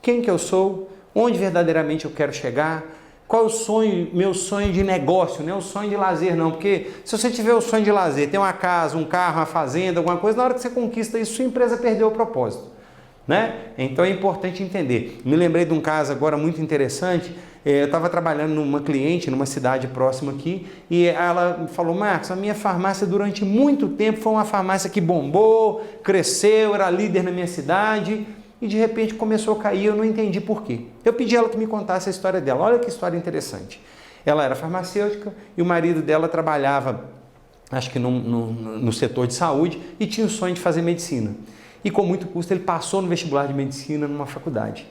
Quem que eu sou? Onde verdadeiramente eu quero chegar? Qual é o sonho, meu sonho de negócio, não é o sonho de lazer não, porque se você tiver o sonho de lazer, ter uma casa, um carro, uma fazenda, alguma coisa, na hora que você conquista isso, sua empresa perdeu o propósito, né? Então é importante entender. Me lembrei de um caso agora muito interessante. Eu estava trabalhando numa cliente, numa cidade próxima aqui, e ela falou: Marcos, a minha farmácia durante muito tempo foi uma farmácia que bombou, cresceu, era líder na minha cidade, e de repente começou a cair, eu não entendi por quê. Eu pedi ela que me contasse a história dela. Olha que história interessante. Ela era farmacêutica e o marido dela trabalhava, acho que no setor de saúde, e tinha o sonho de fazer medicina. E com muito custo ele passou no vestibular de medicina numa faculdade.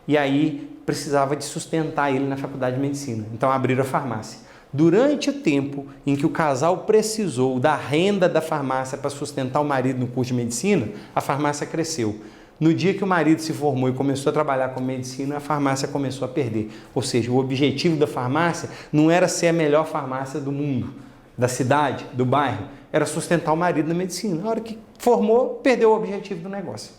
E aí precisava de sustentar ele na faculdade de medicina. Então abriram a farmácia. Durante o tempo em que o casal precisou da renda da farmácia para sustentar o marido no curso de medicina, a farmácia cresceu. No dia que o marido se formou e começou a trabalhar com medicina, a farmácia começou a perder. Ou seja, o objetivo da farmácia não era ser a melhor farmácia do mundo, da cidade, do bairro, era sustentar o marido na medicina. Na hora que formou, perdeu o objetivo do negócio.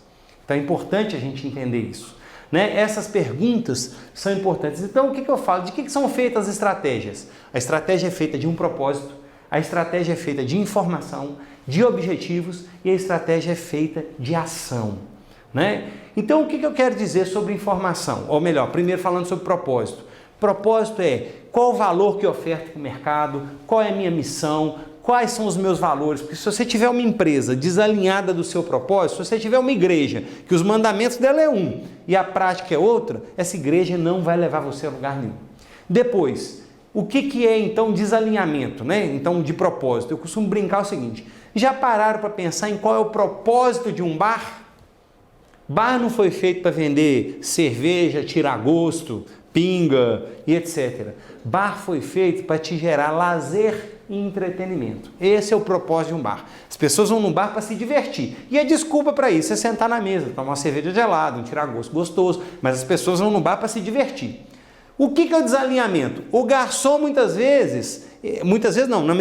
Então é importante a gente entender isso, né? Essas perguntas são importantes. Então o que eu falo? De que são feitas as estratégias? A estratégia é feita de um propósito, a estratégia é feita de informação, de objetivos e a estratégia é feita de ação, né? Então o que eu quero dizer sobre informação? Ou melhor, primeiro falando sobre propósito. Propósito é qual o valor que eu oferto para o mercado, qual é a minha missão, quais são os meus valores, porque se você tiver uma empresa desalinhada do seu propósito, se você tiver uma igreja que os mandamentos dela é um e a prática é outra, essa igreja não vai levar você a lugar nenhum. Depois, o que é então desalinhamento, né? Então de propósito, eu costumo brincar o seguinte: já pararam para pensar em qual é o propósito de um bar? Bar não foi feito para vender cerveja, tirar gosto, pinga e etc. Bar foi feito para te gerar lazer e entretenimento. Esse é o propósito de um bar. As pessoas vão no bar para se divertir. E a desculpa para isso é sentar na mesa, tomar uma cerveja gelada, um tirar-gosto gostoso, mas as pessoas vão no bar para se divertir. O que é o desalinhamento? O garçom muitas vezes não, na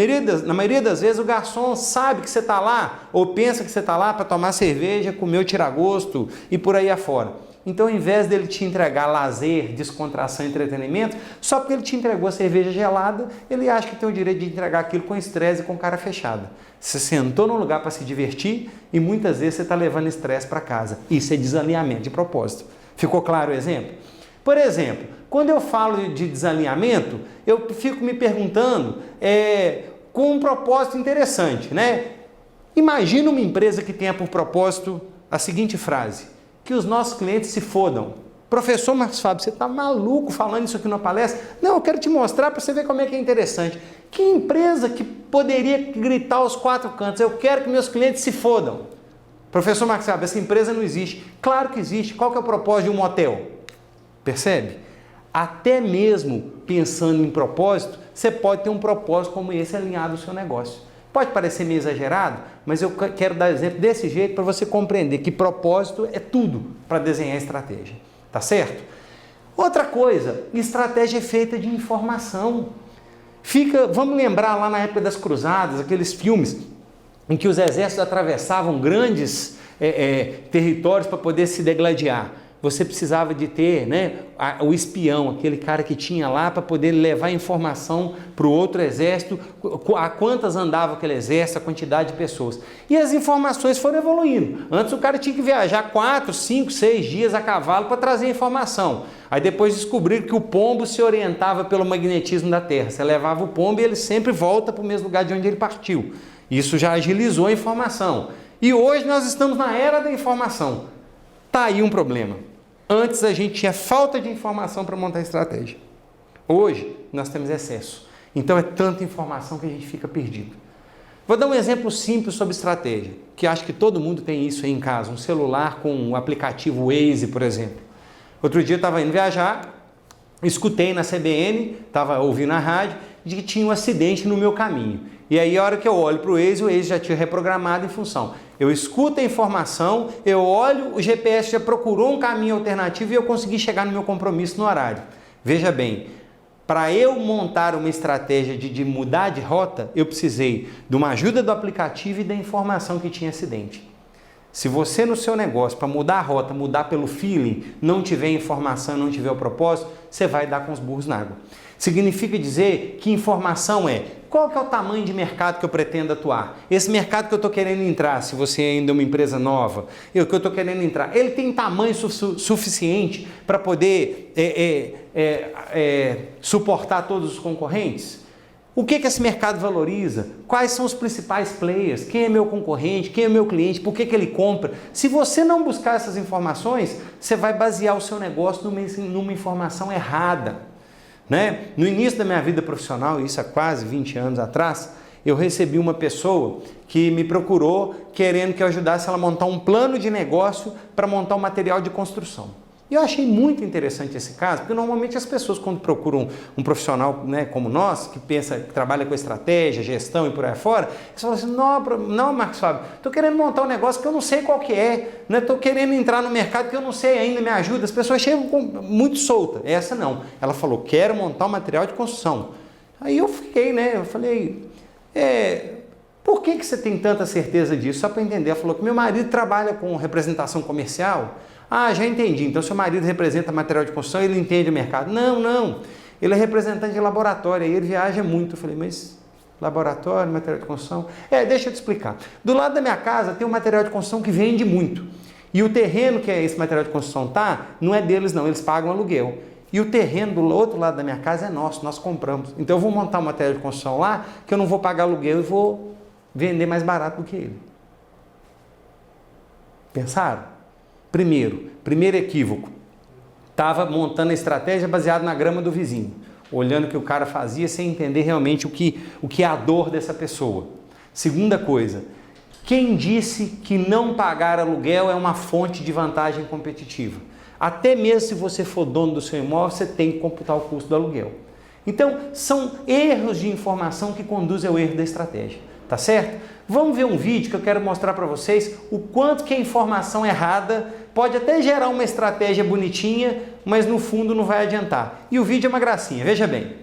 maioria das vezes o garçom sabe que você está lá, ou pensa que você está lá para tomar cerveja, comer o tirar-gosto e por aí afora. Então, ao invés dele te entregar lazer, descontração e entretenimento, só porque ele te entregou a cerveja gelada, ele acha que tem o direito de entregar aquilo com estresse e com cara fechada. Você sentou num lugar para se divertir e muitas vezes você está levando estresse para casa. Isso é desalinhamento de propósito. Ficou claro o exemplo? Por exemplo, quando eu falo de desalinhamento, eu fico me perguntando com um propósito interessante, né? Imagina uma empresa que tenha por propósito a seguinte frase: que os nossos clientes se fodam. Professor Marcos Fábio, você está maluco falando isso aqui na palestra? Não, eu quero te mostrar para você ver como é que é interessante. Que empresa que poderia gritar aos quatro cantos: eu quero que meus clientes se fodam? Professor Marcos Fábio, essa empresa não existe. Claro que existe. Qual que é o propósito de um motel? Percebe? Até mesmo pensando em propósito, você pode ter um propósito como esse alinhado ao seu negócio. Pode parecer meio exagerado, mas eu quero dar exemplo desse jeito para você compreender que propósito é tudo para desenhar estratégia. Tá certo? Outra coisa, estratégia é feita de informação. Vamos lembrar lá na época das cruzadas, aqueles filmes em que os exércitos atravessavam grandes territórios para poder se degladiar. Você precisava de ter, né, o espião, aquele cara que tinha lá para poder levar informação para o outro exército, a quantas andava aquele exército, a quantidade de pessoas. E as informações foram evoluindo. Antes o cara tinha que viajar 4, 5, 6 dias a cavalo para trazer informação. Aí depois descobriram que o pombo se orientava pelo magnetismo da Terra. Você levava o pombo e ele sempre volta para o mesmo lugar de onde ele partiu. Isso já agilizou a informação. E hoje nós estamos na era da informação. Tá aí um problema. Antes a gente tinha falta de informação para montar estratégia. Hoje nós temos excesso. Então é tanta informação que a gente fica perdido. Vou dar um exemplo simples sobre estratégia, que acho que todo mundo tem isso aí em casa, um celular com o aplicativo Waze, por exemplo. Outro dia eu estava indo viajar, escutei na CBN, estava ouvindo a rádio, de que tinha um acidente no meu caminho. E aí a hora que eu olho para o Waze já tinha reprogramado em função. Eu escuto a informação, eu olho, o GPS já procurou um caminho alternativo e eu consegui chegar no meu compromisso no horário. Veja bem, para eu montar uma estratégia de mudar de rota, eu precisei de uma ajuda do aplicativo e da informação que tinha acidente. Se você no seu negócio, para mudar a rota, mudar pelo feeling, não tiver informação, não tiver o propósito, você vai dar com os burros na água. Significa dizer que informação é qual que é o tamanho de mercado que eu pretendo atuar. Esse mercado que eu estou querendo entrar, se você ainda é uma empresa nova, que eu estou querendo entrar, ele tem tamanho suficiente para poder suportar todos os concorrentes? O que esse mercado valoriza? Quais são os principais players? Quem é meu concorrente? Quem é meu cliente? Por que ele compra? Se você não buscar essas informações, você vai basear o seu negócio numa informação errada. Né? No início da minha vida profissional, isso há quase 20 anos atrás, eu recebi uma pessoa que me procurou querendo que eu ajudasse ela a montar um plano de negócio para montar um material de construção. E eu achei muito interessante esse caso, porque normalmente as pessoas quando procuram um profissional, né, como nós, que trabalha com estratégia, gestão e por aí fora, eles falam assim, não Marcos Fábio, estou querendo montar um negócio que eu não sei qual que é, estou querendo entrar no mercado que eu não sei ainda, me ajuda. As pessoas chegam muito soltas. Essa não. Ela falou, quero montar um material de construção. Aí eu fiquei, né, eu falei, por que você tem tanta certeza disso? Só para entender. Ela falou que meu marido trabalha com representação comercial. Ah, já entendi. Então, seu marido representa material de construção, ele entende o mercado. Não. Ele é representante de laboratório, aí ele viaja muito. Eu falei, mas laboratório, material de construção? Deixa eu te explicar. Do lado da minha casa tem um material de construção que vende muito. E o terreno que esse material de construção não é deles não, eles pagam aluguel. E o terreno do outro lado da minha casa é nosso, nós compramos. Então, eu vou montar um material de construção lá, que eu não vou pagar aluguel e vou vender mais barato do que ele. Pensaram? Primeiro equívoco, estava montando a estratégia baseada na grama do vizinho, olhando o que o cara fazia sem entender realmente o que é a dor dessa pessoa. Segunda coisa, quem disse que não pagar aluguel é uma fonte de vantagem competitiva? Até mesmo se você for dono do seu imóvel, você tem que computar o custo do aluguel. Então, são erros de informação que conduzem ao erro da estratégia, tá certo? Vamos ver um vídeo que eu quero mostrar para vocês o quanto que a informação errada pode até gerar uma estratégia bonitinha, mas no fundo não vai adiantar. E o vídeo é uma gracinha, veja bem.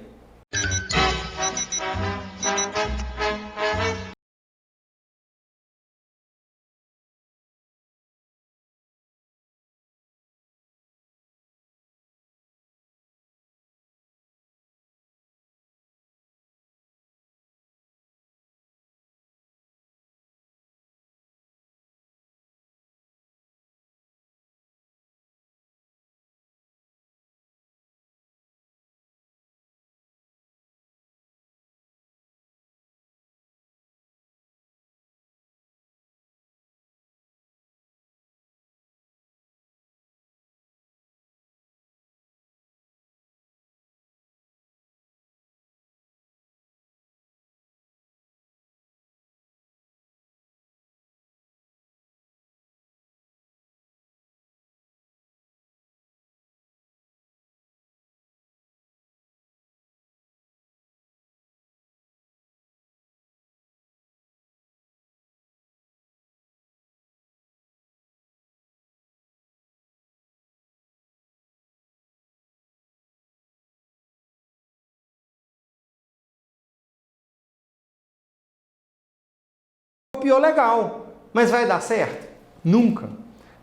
copiou legal, mas vai dar certo? Nunca,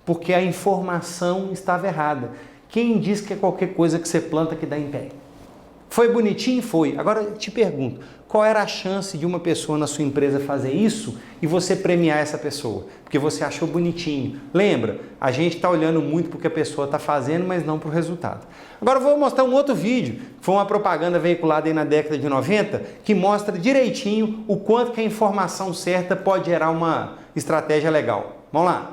porque a informação estava errada. Quem diz que é qualquer coisa que você planta que dá em pé? Foi bonitinho? Foi. Agora eu te pergunto, qual era a chance de uma pessoa na sua empresa fazer isso e você premiar essa pessoa? Porque você achou bonitinho. Lembra? A gente está olhando muito para o que a pessoa está fazendo, mas não para o resultado. Agora eu vou mostrar um outro vídeo, que foi uma propaganda veiculada aí na década de 90, que mostra direitinho o quanto que a informação certa pode gerar uma estratégia legal. Vamos lá.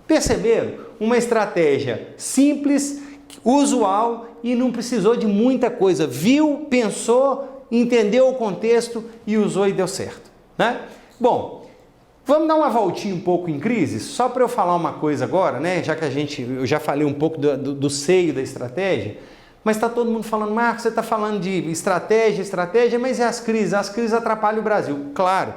Perceberam? Uma estratégia simples, usual e não precisou de muita coisa. Viu, pensou, entendeu o contexto e usou e deu certo, né? Bom, vamos dar uma voltinha um pouco em crise, só para eu falar uma coisa agora, né? Já que eu já falei um pouco do seio da estratégia, mas está todo mundo falando, Marcos, você está falando de estratégia, mas e as crises? As crises atrapalham o Brasil. Claro.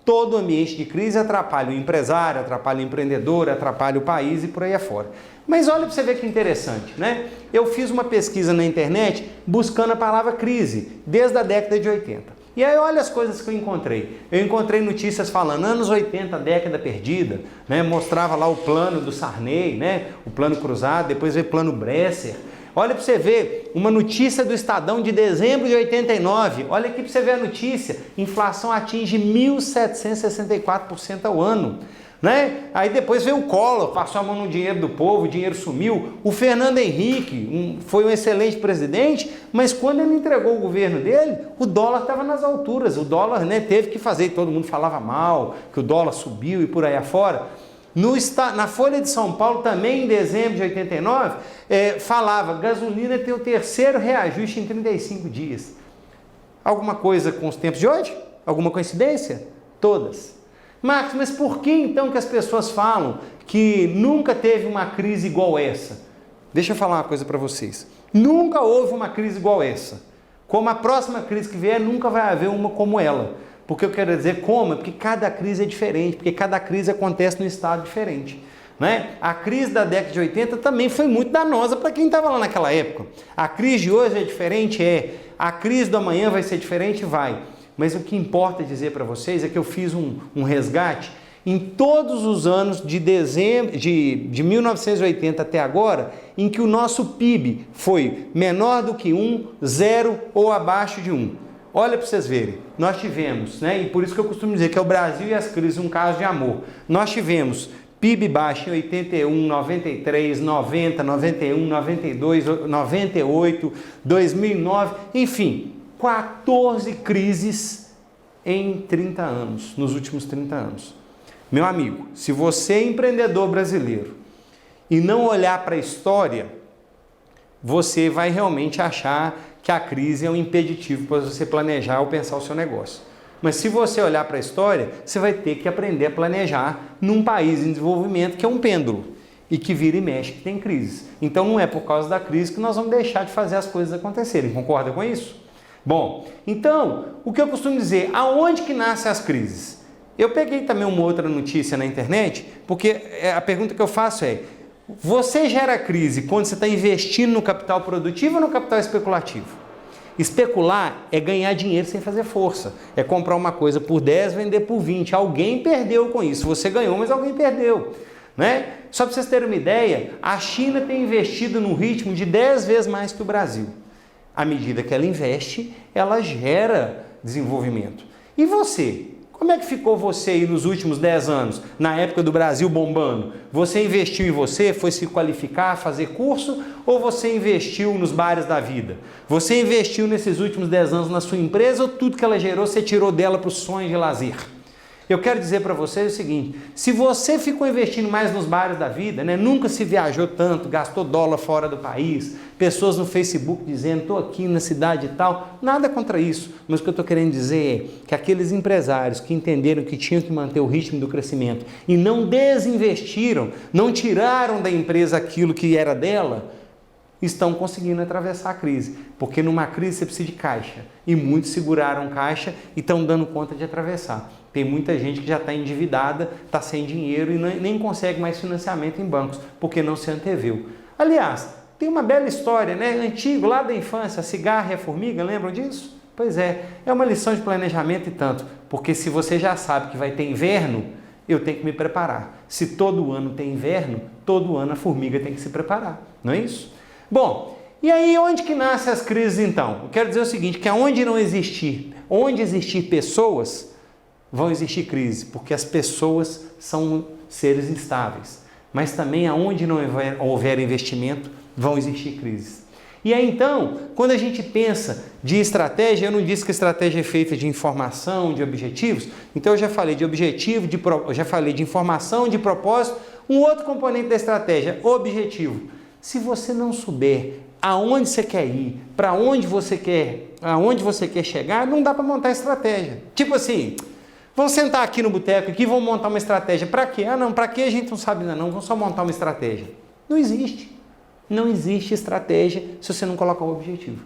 Todo ambiente de crise atrapalha o empresário, atrapalha o empreendedor, atrapalha o país e por aí afora. Mas olha para você ver que interessante, né? Eu fiz uma pesquisa na internet buscando a palavra crise, desde a década de 80. E aí olha as coisas que eu encontrei. Eu encontrei notícias falando anos 80, década perdida, né? Mostrava lá o plano do Sarney, né? O plano cruzado, depois veio o plano Bresser. Olha para você ver, uma notícia do Estadão de dezembro de 89. Olha aqui para você ver a notícia. Inflação atinge 1.764% ao ano. Né? Aí depois veio o Collor, passou a mão no dinheiro do povo, o dinheiro sumiu. O Fernando Henrique foi um excelente presidente, mas quando ele entregou o governo dele, o dólar estava nas alturas. O dólar, né, teve que fazer, todo mundo falava mal, que o dólar subiu e por aí afora. Na Folha de São Paulo, também em dezembro de 89, falava, gasolina tem o terceiro reajuste em 35 dias. Alguma coisa com os tempos de hoje? Alguma coincidência? Todas. Marcos, mas por que então que as pessoas falam que nunca teve uma crise igual essa? Deixa eu falar uma coisa para vocês. Nunca houve uma crise igual essa. Como a próxima crise que vier, nunca vai haver uma como ela. Porque eu quero dizer como? Porque cada crise é diferente, porque cada crise acontece num estado diferente. Né? A crise da década de 80 também foi muito danosa para quem estava lá naquela época. A crise de hoje é diferente? A crise do amanhã vai ser diferente? Vai. Mas o que importa dizer para vocês é que eu fiz um resgate em todos os anos de 1980 até agora, em que o nosso PIB foi menor do que 1, 0 ou abaixo de 1. Olha para vocês verem, nós tivemos, né, e por isso que eu costumo dizer que é o Brasil e as crises um caso de amor. Nós tivemos PIB baixo em 81, 93, 90, 91, 92, 98, 2009, enfim, 14 crises em 30 anos, nos últimos 30 anos. Meu amigo, se você é empreendedor brasileiro e não olhar para a história, você vai realmente achar que a crise é um impeditivo para você planejar ou pensar o seu negócio. Mas se você olhar para a história, você vai ter que aprender a planejar num país em desenvolvimento que é um pêndulo e que vira e mexe, que tem crise. Então não é por causa da crise que nós vamos deixar de fazer as coisas acontecerem. Concorda com isso? Bom, então, o que eu costumo dizer, aonde que nascem as crises? Eu peguei também uma outra notícia na internet, porque a pergunta que eu faço é, você gera crise quando você está investindo no capital produtivo ou no capital especulativo? Especular é ganhar dinheiro sem fazer força. É comprar uma coisa por 10, vender por 20. Alguém perdeu com isso. Você ganhou, mas alguém perdeu. Né? Só para vocês terem uma ideia, a China tem investido no ritmo de 10 vezes mais que o Brasil. À medida que ela investe, ela gera desenvolvimento. E você? Como é que ficou você aí nos últimos 10 anos, na época do Brasil bombando? Você investiu em você, foi se qualificar, fazer curso, ou você investiu nos bares da vida? Você investiu nesses últimos 10 anos na sua empresa, ou tudo que ela gerou você tirou dela para os sonhos de lazer? Eu quero dizer para vocês o seguinte, se você ficou investindo mais nos bares da vida, né, nunca se viajou tanto, gastou dólar fora do país, pessoas no Facebook dizendo, estou aqui na cidade e tal, nada contra isso, mas o que eu estou querendo dizer é que aqueles empresários que entenderam que tinham que manter o ritmo do crescimento e não desinvestiram, não tiraram da empresa aquilo que era dela, estão conseguindo atravessar a crise, porque numa crise você precisa de caixa, e muitos seguraram caixa e estão dando conta de atravessar. Tem muita gente que já está endividada, está sem dinheiro e nem consegue mais financiamento em bancos, porque não se anteveu. Aliás, tem uma bela história, né? Antigo, lá da infância, a cigarra e a formiga, lembram disso? Pois é uma lição de planejamento e tanto, porque se você já sabe que vai ter inverno, eu tenho que me preparar. Se todo ano tem inverno, todo ano a formiga tem que se preparar, não é isso? Bom, e aí onde que nascem as crises então? Eu quero dizer o seguinte, que onde existir pessoas, vão existir crises, porque as pessoas são seres instáveis. Mas também aonde não houver investimento, vão existir crises. E aí então, quando a gente pensa de estratégia, eu não disse que a estratégia é feita de informação, de objetivos, então eu já falei de objetivo, eu já falei de informação, de propósito, um outro componente da estratégia, objetivo. Se você não souber aonde você quer ir, para onde você quer chegar, não dá para montar estratégia. Tipo assim, vamos sentar aqui no boteco aqui, vamos montar uma estratégia. Para quê? Ah, não, para quê a gente não sabe ainda não, vamos só montar uma estratégia. Não existe. Não existe estratégia se você não colocar um objetivo.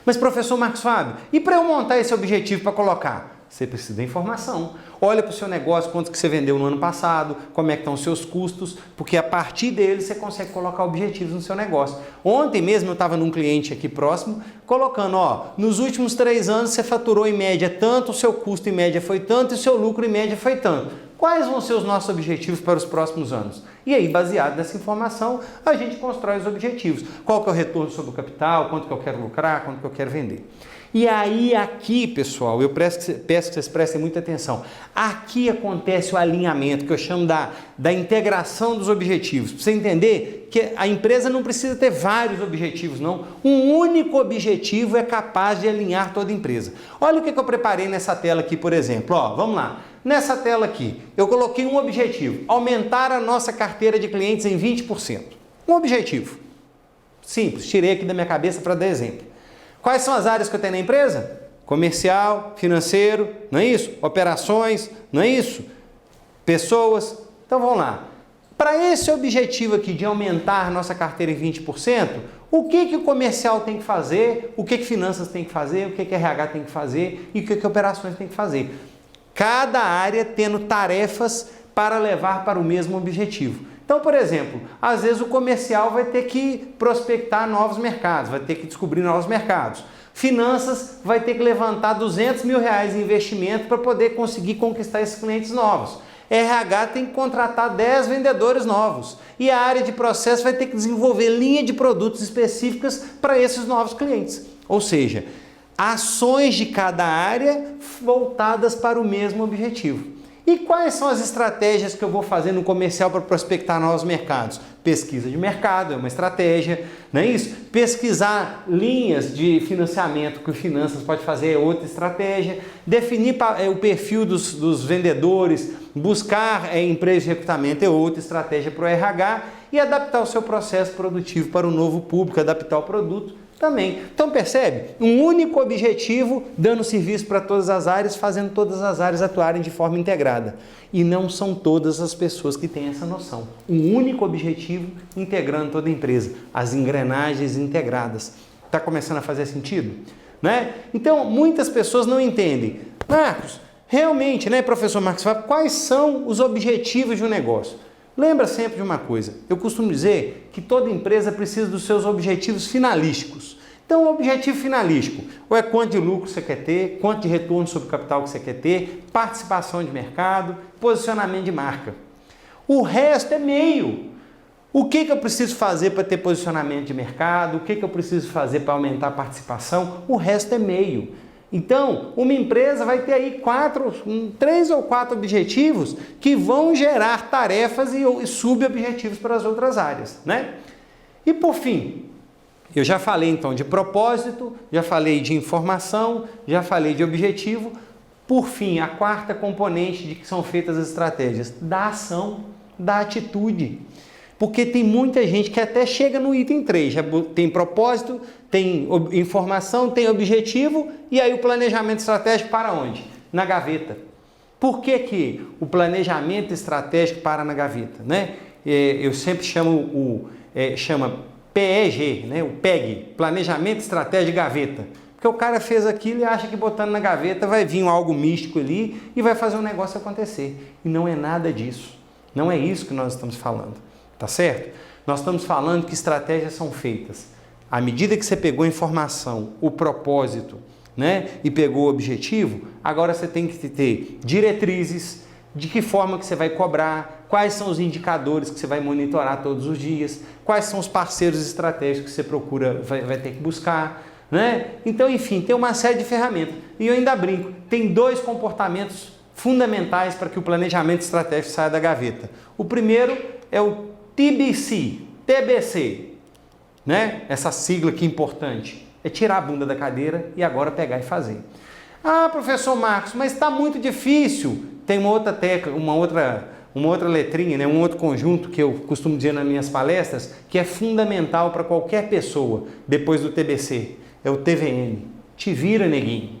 Mas professor Marcos Fábio, e para eu montar esse objetivo para colocar? Você precisa de informação. Olha para o seu negócio, quanto que você vendeu no ano passado, como é que estão os seus custos, porque a partir dele você consegue colocar objetivos no seu negócio. Ontem mesmo eu estava num cliente aqui próximo, colocando, nos últimos 3 anos você faturou em média tanto, o seu custo em média foi tanto e o seu lucro em média foi tanto. Quais vão ser os nossos objetivos para os próximos anos? E aí, baseado nessa informação, a gente constrói os objetivos. Qual que é o retorno sobre o capital, quanto que eu quero lucrar, quanto que eu quero vender. E aí, aqui, pessoal, eu peço que vocês prestem muita atenção. Aqui acontece o alinhamento, que eu chamo da integração dos objetivos. Para você entender que a empresa não precisa ter vários objetivos, não. Um único objetivo é capaz de alinhar toda a empresa. Olha o que eu preparei nessa tela aqui, por exemplo. Vamos lá. Nessa tela aqui, eu coloquei um objetivo. Aumentar a nossa carteira de clientes em 20%. Um objetivo. Simples, tirei aqui da minha cabeça para dar exemplo. Quais são as áreas que eu tenho na empresa? Comercial, financeiro, não é isso? Operações, não é isso? Pessoas. Então vamos lá. Para esse objetivo aqui de aumentar a nossa carteira em 20%, o que o comercial tem que fazer, o que finanças tem que fazer, o que RH tem que fazer e o que operações tem que fazer. Cada área tendo tarefas para levar para o mesmo objetivo. Então, por exemplo, às vezes o comercial vai ter que prospectar novos mercados, vai ter que descobrir novos mercados. Finanças vai ter que levantar R$200 mil em investimento para poder conseguir conquistar esses clientes novos. RH tem que contratar 10 vendedores novos. E a área de processo vai ter que desenvolver linha de produtos específicas para esses novos clientes. Ou seja, ações de cada área voltadas para o mesmo objetivo. E quais são as estratégias que eu vou fazer no comercial para prospectar novos mercados? Pesquisa de mercado é uma estratégia, não é isso? Pesquisar linhas de financiamento que o Finanças pode fazer é outra estratégia. Definir o perfil dos vendedores, buscar empresas de recrutamento é outra estratégia para o RH e adaptar o seu processo produtivo para o novo público, adaptar o produto também. Então percebe? Um único objetivo dando serviço para todas as áreas, fazendo todas as áreas atuarem de forma integrada. E não são todas as pessoas que têm essa noção. Um único objetivo integrando toda a empresa. As engrenagens integradas. Está começando a fazer sentido? Né? Então, muitas pessoas não entendem. Marcos, realmente, né, professor Marcos, quais são os objetivos de um negócio? Lembra sempre de uma coisa, eu costumo dizer que toda empresa precisa dos seus objetivos finalísticos. Então, o objetivo finalístico, ou é quanto de lucro você quer ter, quanto de retorno sobre o capital que você quer ter, participação de mercado, posicionamento de marca. O resto é meio. O que eu preciso fazer para ter posicionamento de mercado, o que eu preciso fazer para aumentar a participação, o resto é meio. Então, uma empresa vai ter aí 3 ou 4 objetivos que vão gerar tarefas e subobjetivos para as outras áreas, né? E por fim, eu já falei então de propósito, já falei de informação, já falei de objetivo. Por fim, a quarta componente de que são feitas as estratégias, da ação, da atitude. Porque tem muita gente que até chega no item 3, já tem propósito, tem informação, tem objetivo, e aí o planejamento estratégico para onde? Na gaveta. Por que o planejamento estratégico para na gaveta, né? Eu sempre chamo chama PEG, né? O PEG, Planejamento Estratégico de Gaveta. Porque o cara fez aquilo e acha que botando na gaveta vai vir algo místico ali e vai fazer um negócio acontecer. E não é nada disso. Não é isso que nós estamos falando. Tá certo? Nós estamos falando que estratégias são feitas. À medida que você pegou a informação, o propósito, né? E pegou o objetivo, agora você tem que ter diretrizes, de que forma que você vai cobrar, quais são os indicadores que você vai monitorar todos os dias, quais são os parceiros estratégicos que você procura, vai ter que buscar, né? Então, enfim, tem uma série de ferramentas. E eu ainda brinco, tem 2 comportamentos fundamentais para que o planejamento estratégico saia da gaveta. O primeiro é o TBC, né? Essa sigla aqui importante, é tirar a bunda da cadeira e agora pegar e fazer. Ah, professor Marcos, mas está muito difícil. Tem uma outra tecla, uma outra letrinha, né? Um outro conjunto que eu costumo dizer nas minhas palestras, que é fundamental para qualquer pessoa depois do TBC, é o TVN. Te vira, neguinho.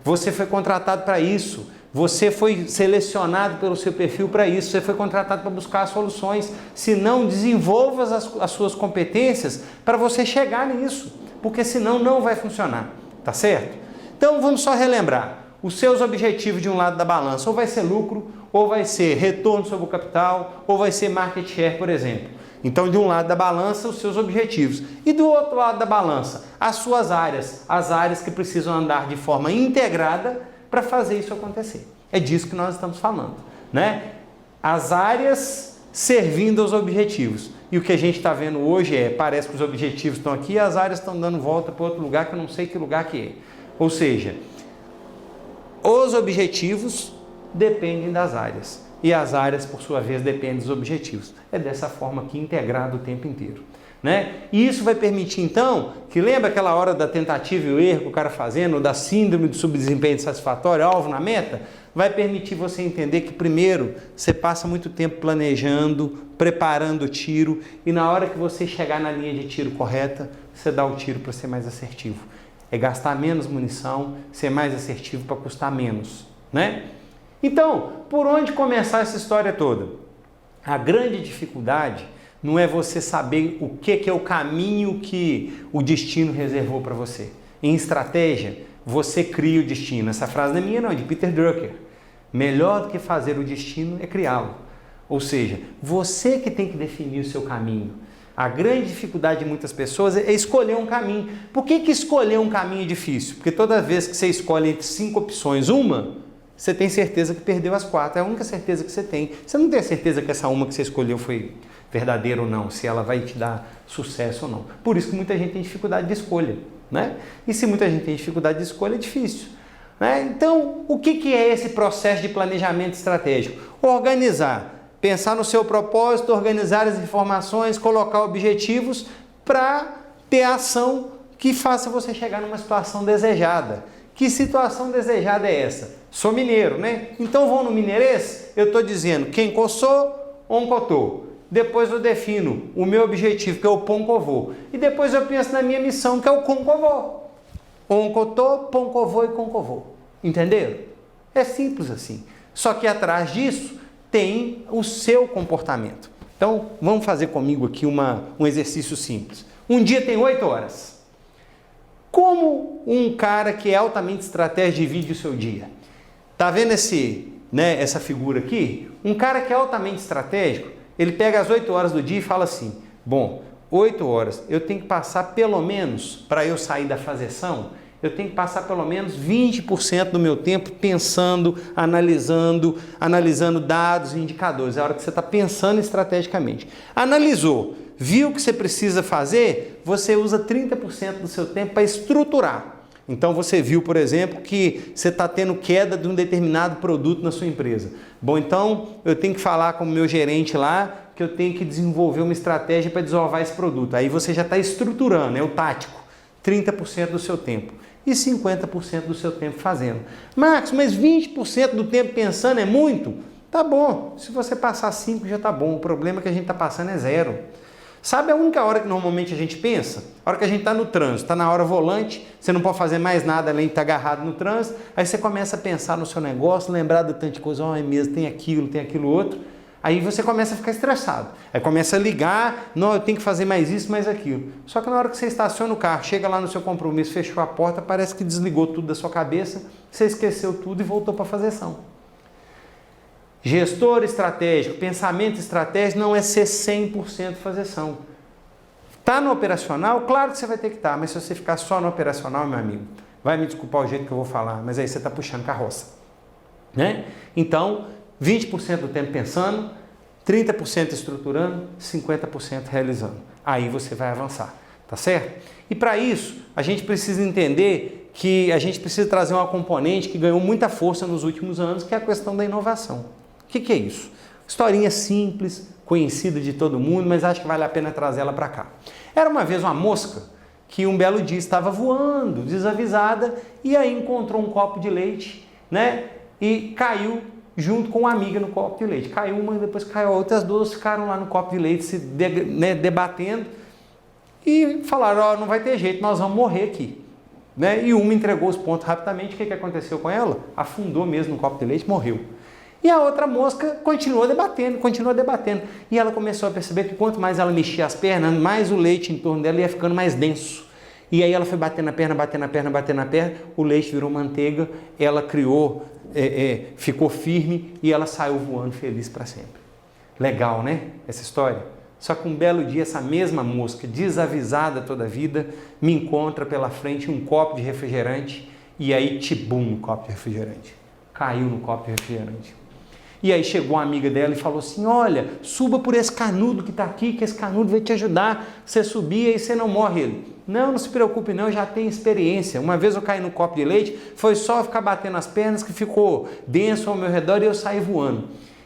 Você foi contratado para isso. Você foi selecionado pelo seu perfil para isso, você foi contratado para buscar soluções. Se não, desenvolva as suas competências para você chegar nisso, porque senão não vai funcionar, tá certo? Então vamos só relembrar, os seus objetivos de um lado da balança, ou vai ser lucro, ou vai ser retorno sobre o capital, ou vai ser market share, por exemplo. Então de um lado da balança, os seus objetivos, e do outro lado da balança, as suas áreas, as áreas que precisam andar de forma integrada para fazer isso acontecer. É disso que nós estamos falando, né? As áreas servindo aos objetivos. E o que a gente está vendo hoje parece que os objetivos estão aqui e as áreas estão dando volta para outro lugar que eu não sei que lugar que é. Ou seja, os objetivos dependem das áreas. E as áreas, por sua vez, dependem dos objetivos. É dessa forma aqui, integrado o tempo inteiro, né? E isso vai permitir, então, que lembra aquela hora da tentativa e o erro que o cara fazendo, da síndrome de subdesempenho insatisfatório, alvo na meta? Vai permitir você entender que, primeiro, você passa muito tempo planejando, preparando o tiro, e na hora que você chegar na linha de tiro correta, você dá o tiro para ser mais assertivo. É gastar menos munição, ser mais assertivo para custar menos, né? Então, por onde começar essa história toda? A grande dificuldade não é você saber o que é o caminho que o destino reservou para você. Em estratégia, você cria o destino. Essa frase não é minha, não, é de Peter Drucker. Melhor do que fazer o destino é criá-lo. Ou seja, você que tem que definir o seu caminho. A grande dificuldade de muitas pessoas é escolher um caminho. Por que escolher um caminho é difícil? Porque toda vez que você escolhe entre 5 opções, você tem certeza que perdeu as 4. É a única certeza que você tem. Você não tem a certeza que essa uma que você escolheu foi verdadeira ou não, se ela vai te dar sucesso ou não. Por isso que muita gente tem dificuldade de escolha, né? E se muita gente tem dificuldade de escolha, é difícil, né? Então, o que é esse processo de planejamento estratégico? Organizar, pensar no seu propósito, organizar as informações, colocar objetivos para ter ação que faça você chegar numa situação desejada. Que situação desejada é essa? Sou mineiro, né? Então vão no mineirês, eu estou dizendo quem coçou, oncotô. Depois eu defino o meu objetivo, que é o poncovô. E depois eu penso na minha missão, que é o concovô. Oncotô, poncovô e concovô. Entenderam? É simples assim. Só que atrás disso tem o seu comportamento. Então, vamos fazer comigo aqui um exercício simples. Um dia tem 8 horas. Como um cara que é altamente estratégico divide o seu dia? Tá vendo essa figura aqui? Um cara que é altamente estratégico, ele pega as 8 horas do dia e fala assim, bom, 8 horas, eu tenho que passar pelo menos, para eu sair da fazeção, eu tenho que passar pelo menos 20% do meu tempo pensando, analisando dados e indicadores. É a hora que você está pensando estrategicamente. Analisou, viu o que você precisa fazer, você usa 30% do seu tempo para estruturar. Então você viu, por exemplo, que você está tendo queda de um determinado produto na sua empresa. Bom, então eu tenho que falar com o meu gerente lá que eu tenho que desenvolver uma estratégia para desovar esse produto. Aí você já está estruturando, é o tático, 30% do seu tempo e 50% do seu tempo fazendo. Marcos, mas 20% do tempo pensando é muito? Tá bom, se você passar 5 já tá bom, o problema é que a gente está passando é 0. Sabe a única hora que normalmente a gente pensa? A hora que a gente está no trânsito, está na hora volante, você não pode fazer mais nada além de estar agarrado no trânsito, aí você começa a pensar no seu negócio, lembrar de tanta coisa, oh, é mesmo, tem aquilo outro, aí você começa a ficar estressado, aí começa a ligar, não, eu tenho que fazer mais isso, mais aquilo. Só que na hora que você estaciona o carro, chega lá no seu compromisso, fechou a porta, parece que desligou tudo da sua cabeça, você esqueceu tudo e voltou para fazer ação. Gestor estratégico, pensamento estratégico não é ser 100% fazer ação. Está no operacional? Claro que você vai ter que estar, mas se você ficar só no operacional, meu amigo, vai me desculpar o jeito que eu vou falar, mas aí você está puxando carroça. Né? Então, 20% do tempo pensando, 30% estruturando, 50% realizando. Aí você vai avançar, tá certo? E para isso, a gente precisa entender que a gente precisa trazer uma componente que ganhou muita força nos últimos anos, que é a questão da inovação. O que é isso? Historinha simples, conhecida de todo mundo, mas acho que vale a pena trazer ela para cá. Era uma vez uma mosca que um belo dia estava voando, desavisada, e aí encontrou um copo de leite, né? E caiu junto com uma amiga no copo de leite. Caiu uma e depois caiu a outra, as duas ficaram lá no copo de leite se debatendo e falaram, ó, não vai ter jeito, nós vamos morrer aqui. Né? E uma entregou os pontos rapidamente, o que aconteceu com ela? Afundou mesmo no copo de leite, morreu. E a outra mosca continuou debatendo. E ela começou a perceber que quanto mais ela mexia as pernas, mais o leite em torno dela ia ficando mais denso. E aí ela foi batendo na perna, o leite virou manteiga, ela criou, ficou firme e ela saiu voando feliz para sempre. Legal, né? Essa história. Só que um belo dia, essa mesma mosca, desavisada toda a vida, me encontra pela frente um copo de refrigerante e aí tibum no copo de refrigerante. Caiu no copo de refrigerante. E aí chegou uma amiga dela e falou assim, olha, suba por esse canudo que está aqui, que esse canudo vai te ajudar. Você subir e você não morre. Ele, não se preocupe não, eu já tenho experiência. Uma vez eu caí no copo de leite, foi só ficar batendo as pernas que ficou denso ao meu redor e eu saí voando.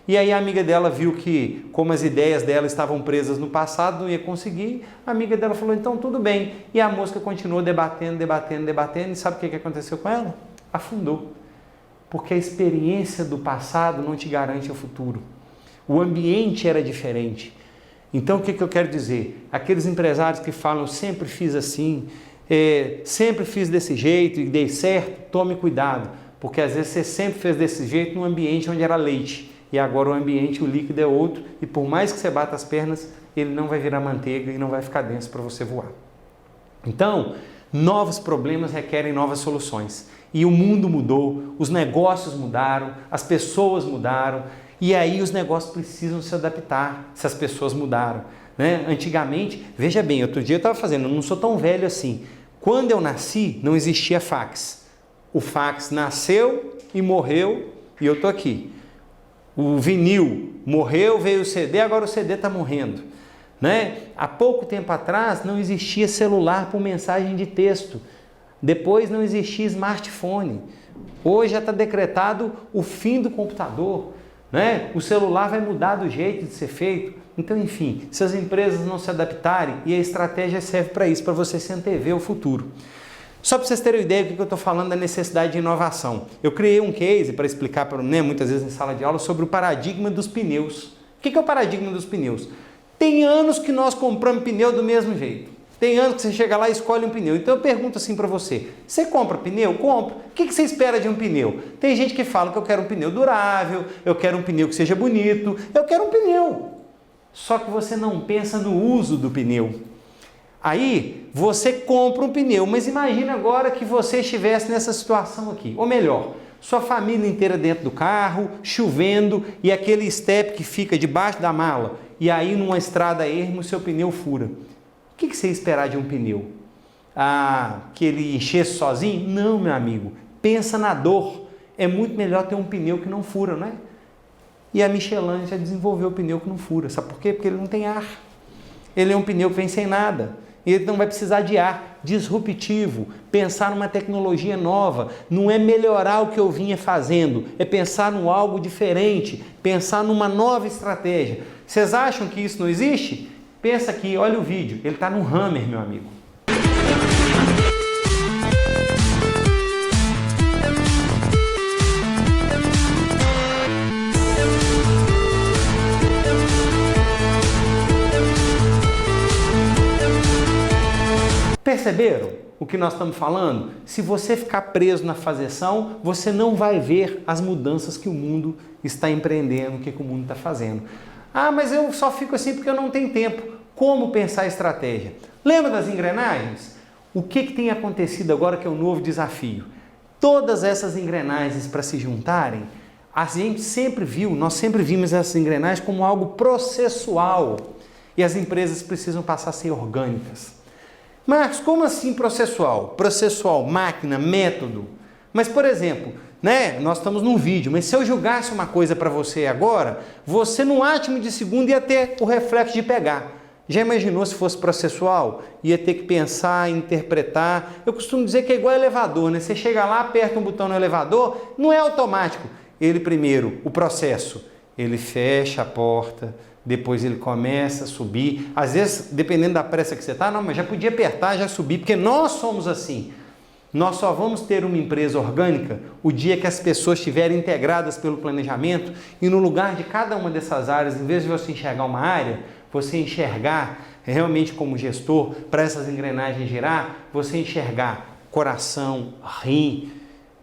E aí a amiga dela viu que, como as ideias dela estavam presas no passado, não ia conseguir. A amiga dela falou, então tudo bem. E a mosca continuou debatendo. E sabe o que aconteceu com ela? Afundou. Porque a experiência do passado não te garante o futuro. O ambiente era diferente. Então o que eu quero dizer? Aqueles empresários que falam, sempre fiz assim, sempre fiz desse jeito e dei certo, tome cuidado. Porque às vezes você sempre fez desse jeito num ambiente onde era leite. E agora o ambiente, o líquido é outro, e por mais que você bata as pernas, ele não vai virar manteiga e não vai ficar denso para você voar. Então, novos problemas requerem novas soluções. E o mundo mudou, os negócios mudaram, as pessoas mudaram, e aí os negócios precisam se adaptar se as pessoas mudaram. Né? Antigamente, veja bem, outro dia eu estava fazendo, eu não sou tão velho assim. Quando eu nasci, não existia fax. O fax nasceu e morreu, e eu estou aqui. O vinil morreu, veio o CD, agora o CD está morrendo. Né? Há pouco tempo atrás não existia celular por mensagem de texto. Depois não existia smartphone. Hoje já está decretado o fim do computador. Né? O celular vai mudar do jeito de ser feito. Então, enfim, se as empresas não se adaptarem, e a estratégia serve para isso, para você se antever o futuro. Só para vocês terem uma ideia do que eu estou falando da necessidade de inovação. Eu criei um case para explicar, muitas vezes em sala de aula, sobre o paradigma dos pneus. O que é o paradigma dos pneus? Tem anos que nós compramos pneu do mesmo jeito. Tem anos que você chega lá e escolhe um pneu. Então eu pergunto assim para você, você compra pneu? Compro. O que você espera de um pneu? Tem gente que fala que eu quero um pneu durável, eu quero um pneu que seja bonito, eu quero um pneu. Só que você não pensa no uso do pneu. Aí você compra um pneu, mas imagina agora que você estivesse nessa situação aqui. Ou melhor, sua família inteira dentro do carro, chovendo e aquele step que fica debaixo da mala. E aí numa estrada erma o seu pneu fura. O que você ia esperar de um pneu? Que ele enchesse sozinho? Não, meu amigo. Pensa na dor. É muito melhor ter um pneu que não fura, não é? E a Michelin já desenvolveu o pneu que não fura. Sabe por quê? Porque ele não tem ar. Ele é um pneu que vem sem nada. e ele não vai precisar de ar. Disruptivo, pensar numa tecnologia nova, não é melhorar o que eu vinha fazendo, é pensar em algo diferente, pensar numa nova estratégia. Vocês acham que isso não existe? Pensa aqui, olha o vídeo, ele está no Hammer, meu amigo. Perceberam o que nós estamos falando? Se você ficar preso na fazeção, você não vai ver as mudanças que o mundo está empreendendo, o que o mundo está fazendo. Ah, mas eu só fico assim porque eu não tenho tempo. Como pensar a estratégia? Lembra das engrenagens? O que tem acontecido agora que é o novo desafio? Todas essas engrenagens para se juntarem, a gente sempre viu, nós sempre vimos essas engrenagens como algo processual. E as empresas precisam passar a ser orgânicas. Marcos, como assim processual? Processual, máquina, método. Mas, por exemplo, nós estamos num vídeo, mas se eu julgasse uma coisa para você agora, você no átimo de segundo ia ter o reflexo de pegar. Já imaginou se fosse processual? Ia ter que pensar, interpretar. Eu costumo dizer que é igual elevador, né? Você chega lá, aperta um botão no elevador, não é automático. Ele primeiro, o processo, ele fecha a porta, depois ele começa a subir. Às vezes, dependendo da pressa que você está, não, mas já podia apertar, já subir, porque nós somos assim. Nós só vamos ter uma empresa orgânica o dia que as pessoas estiverem integradas pelo planejamento e no lugar de cada uma dessas áreas, em vez de você enxergar uma área, você enxergar realmente como gestor, para essas engrenagens girar, você enxergar coração, rim,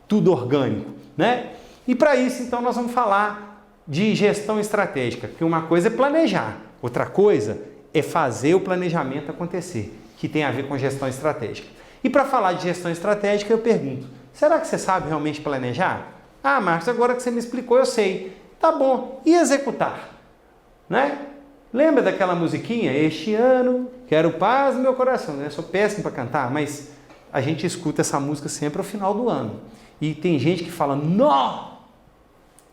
tudo orgânico, né? E para isso, então, nós vamos falar de gestão estratégica, que uma coisa é planejar, outra coisa é fazer o planejamento acontecer, que tem a ver com gestão estratégica. E para falar de gestão estratégica, eu pergunto, será que você sabe realmente planejar? Ah, Marcos, agora que você me explicou, eu sei. Tá bom, e executar? Né? Lembra daquela musiquinha? Este ano, quero paz no meu coração. Eu sou péssimo para cantar, mas a gente escuta essa música sempre ao final do ano. E tem gente que fala, não!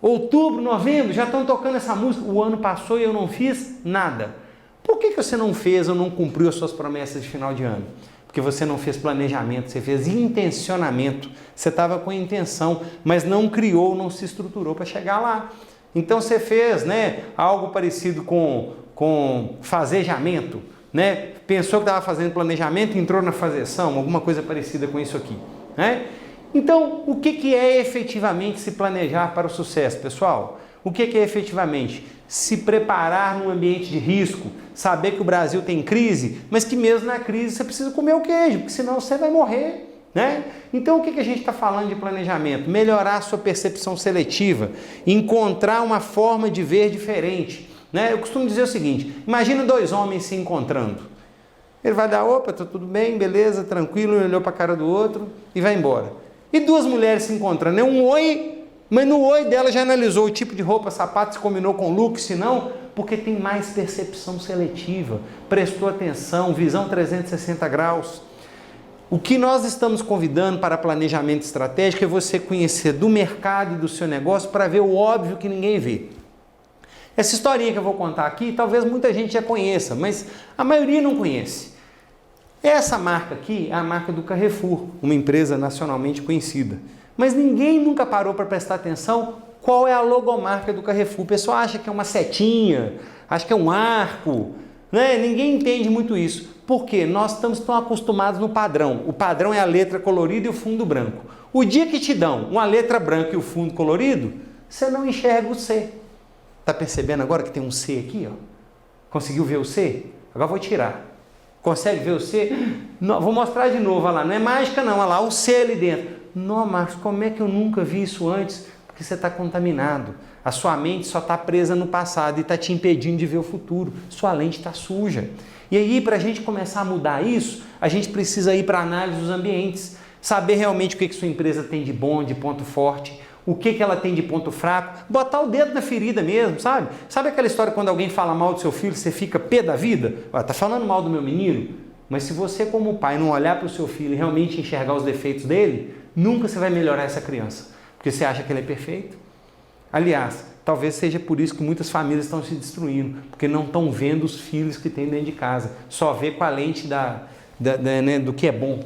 Outubro, novembro, já estão tocando essa música, o ano passou e eu não fiz nada. Por que você não fez ou não cumpriu as suas promessas de final de ano? Porque você não fez planejamento, você fez intencionamento, você estava com intenção, mas não criou, não se estruturou para chegar lá. Então você fez algo parecido com fazejamento, pensou que estava fazendo planejamento, entrou na fazeção, alguma coisa parecida com isso aqui. Então, o que é efetivamente se planejar para o sucesso, pessoal? O que é efetivamente se preparar num ambiente de risco, saber que o Brasil tem crise, mas que mesmo na crise você precisa comer o queijo, porque senão você vai morrer, Então, o que a gente está falando de planejamento? Melhorar a sua percepção seletiva, encontrar uma forma de ver diferente, Eu costumo dizer o seguinte, imagina dois homens se encontrando. Ele vai dar, opa, tá tudo bem, beleza, tranquilo, ele olhou para a cara do outro e vai embora. E duas mulheres se encontrando, um oi, mas no oi dela já analisou o tipo de roupa, sapato, se combinou com o look, se não, porque tem mais percepção seletiva, prestou atenção, visão 360 graus. O que nós estamos convidando para planejamento estratégico é você conhecer do mercado e do seu negócio para ver o óbvio que ninguém vê. Essa historinha que eu vou contar aqui, talvez muita gente já conheça, mas a maioria não conhece. Essa marca aqui é a marca do Carrefour, uma empresa nacionalmente conhecida. Mas ninguém nunca parou para prestar atenção qual é a logomarca do Carrefour. O pessoal acha que é uma setinha, acha que é um arco, Ninguém entende muito isso. Por quê? Nós estamos tão acostumados no padrão. O padrão é a letra colorida e o fundo branco. O dia que te dão uma letra branca e o fundo colorido, você não enxerga o C. Está percebendo agora que tem um C aqui? Conseguiu ver o C? Agora vou tirar. Consegue ver o C? Não, vou mostrar de novo, olha lá. Não é mágica não, olha lá, o C ali dentro. Não, Marcos, como é que eu nunca vi isso antes? Porque você está contaminado. A sua mente só está presa no passado e está te impedindo de ver o futuro. Sua lente está suja. E aí, para a gente começar a mudar isso, a gente precisa ir para a análise dos ambientes, saber realmente o que sua empresa tem de bom, de ponto forte, o que ela tem de ponto fraco, botar o dedo na ferida mesmo, sabe? Sabe aquela história quando alguém fala mal do seu filho, você fica pé da vida? Tá falando mal do meu menino? Mas se você como pai não olhar para o seu filho e realmente enxergar os defeitos dele, nunca você vai melhorar essa criança, porque você acha que ele é perfeito. Aliás, Talvez seja por isso que muitas famílias estão se destruindo, porque não estão vendo os filhos que tem dentro de casa, só vê com a lente né, do que é bom.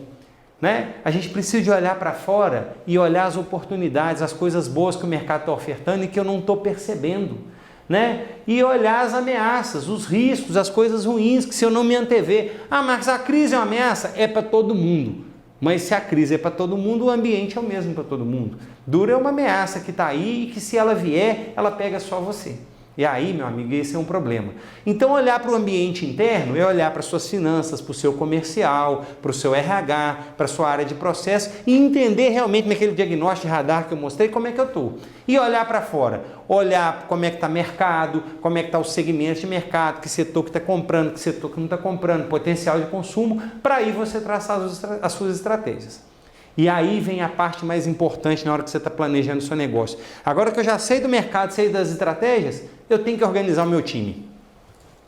Né? A gente precisa de olhar para fora e olhar as oportunidades, as coisas boas que o mercado está ofertando e que eu não estou percebendo. Né? E olhar as ameaças, os riscos, as coisas ruins, que se eu não me antever, Marcos, a crise é uma ameaça? É para todo mundo. Mas se a crise é para todo mundo, o ambiente é o mesmo para todo mundo. Dura é uma ameaça que está aí e que se ela vier, ela pega só você. E aí, meu amigo, esse é um problema. Então, olhar para o ambiente interno é olhar para suas finanças, para o seu comercial, para o seu RH, para a sua área de processo e entender realmente naquele diagnóstico de radar que eu mostrei como é que eu estou. E olhar para fora, olhar como é que está o mercado, como é que está o segmento de mercado, que setor que está comprando, que setor que não está comprando, potencial de consumo, para aí você traçar as suas estratégias. E aí vem a parte mais importante na hora que você está planejando o seu negócio. Agora que eu já sei do mercado, sei das estratégias, eu tenho que organizar o meu time.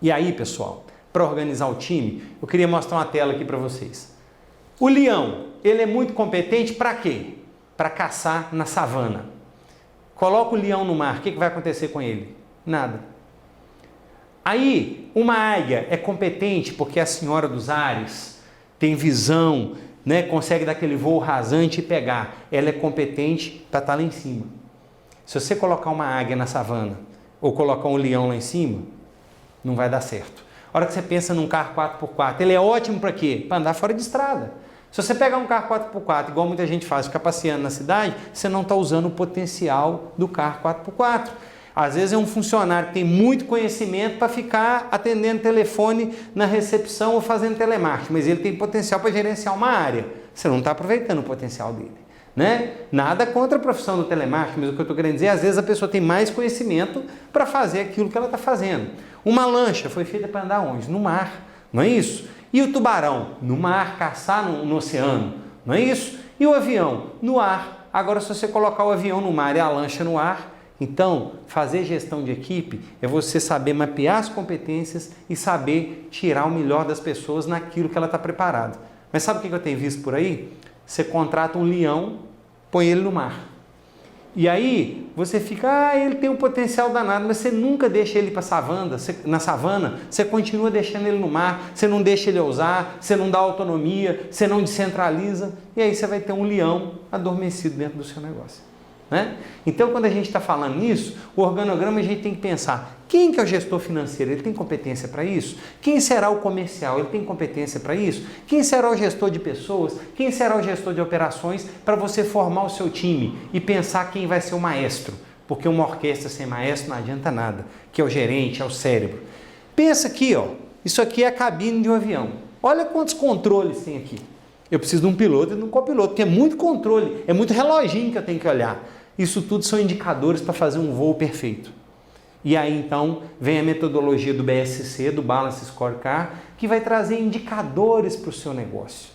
E aí, pessoal, para organizar o time, eu queria mostrar uma tela aqui para vocês. O leão, ele é muito competente para quê? Para caçar na savana. Coloca o leão no mar, o que vai acontecer com ele? Nada. Aí, uma águia é competente porque é a senhora dos ares, tem visão, né, consegue dar aquele voo rasante e pegar. Ela é competente para estar lá em cima. Se você colocar uma águia na savana ou colocar um leão lá em cima, não vai dar certo. A hora que você pensa num carro 4x4, ele é ótimo para quê? Para andar fora de estrada. Se você pegar um carro 4x4, igual muita gente faz, ficar passeando na cidade, você não está usando o potencial do carro 4x4. Às vezes é um funcionário que tem muito conhecimento para ficar atendendo telefone na recepção ou fazendo telemarketing, mas ele tem potencial para gerenciar uma área. Você não está aproveitando o potencial dele. Né? Nada contra a profissão do telemarketing, mas o que eu estou querendo dizer, às vezes a pessoa tem mais conhecimento para fazer aquilo que ela está fazendo. Uma lancha foi feita para andar onde? No mar, não é isso? E o tubarão? No mar, caçar no oceano, não é isso? E o avião? No ar. Agora, se você colocar o avião no mar e a lancha no ar, então, fazer gestão de equipe é você saber mapear as competências e saber tirar o melhor das pessoas naquilo que ela está preparada. Mas sabe o que eu tenho visto por aí? Você contrata um leão, põe ele no mar. E aí, você fica, ele tem um potencial danado, mas você nunca deixa ele na savana, você continua deixando ele no mar, você não deixa ele ousar, você não dá autonomia, você não descentraliza, e aí você vai ter um leão adormecido dentro do seu negócio. Né? Então, quando a gente está falando nisso, o organograma a gente tem que pensar, quem que é o gestor financeiro? Ele tem competência para isso? Quem será o comercial? Ele tem competência para isso? Quem será o gestor de pessoas? Quem será o gestor de operações para você formar o seu time e pensar quem vai ser o maestro? Porque uma orquestra sem maestro não adianta nada, que é o gerente, é o cérebro. Pensa aqui, ó, isso aqui é a cabine de um avião. Olha quantos controles tem aqui. Eu preciso de um piloto e de um copiloto, porque é muito controle, é muito reloginho que eu tenho que olhar. Isso tudo são indicadores para fazer um voo perfeito. E aí, então, vem a metodologia do BSC, do Balance Scorecard, que vai trazer indicadores para o seu negócio.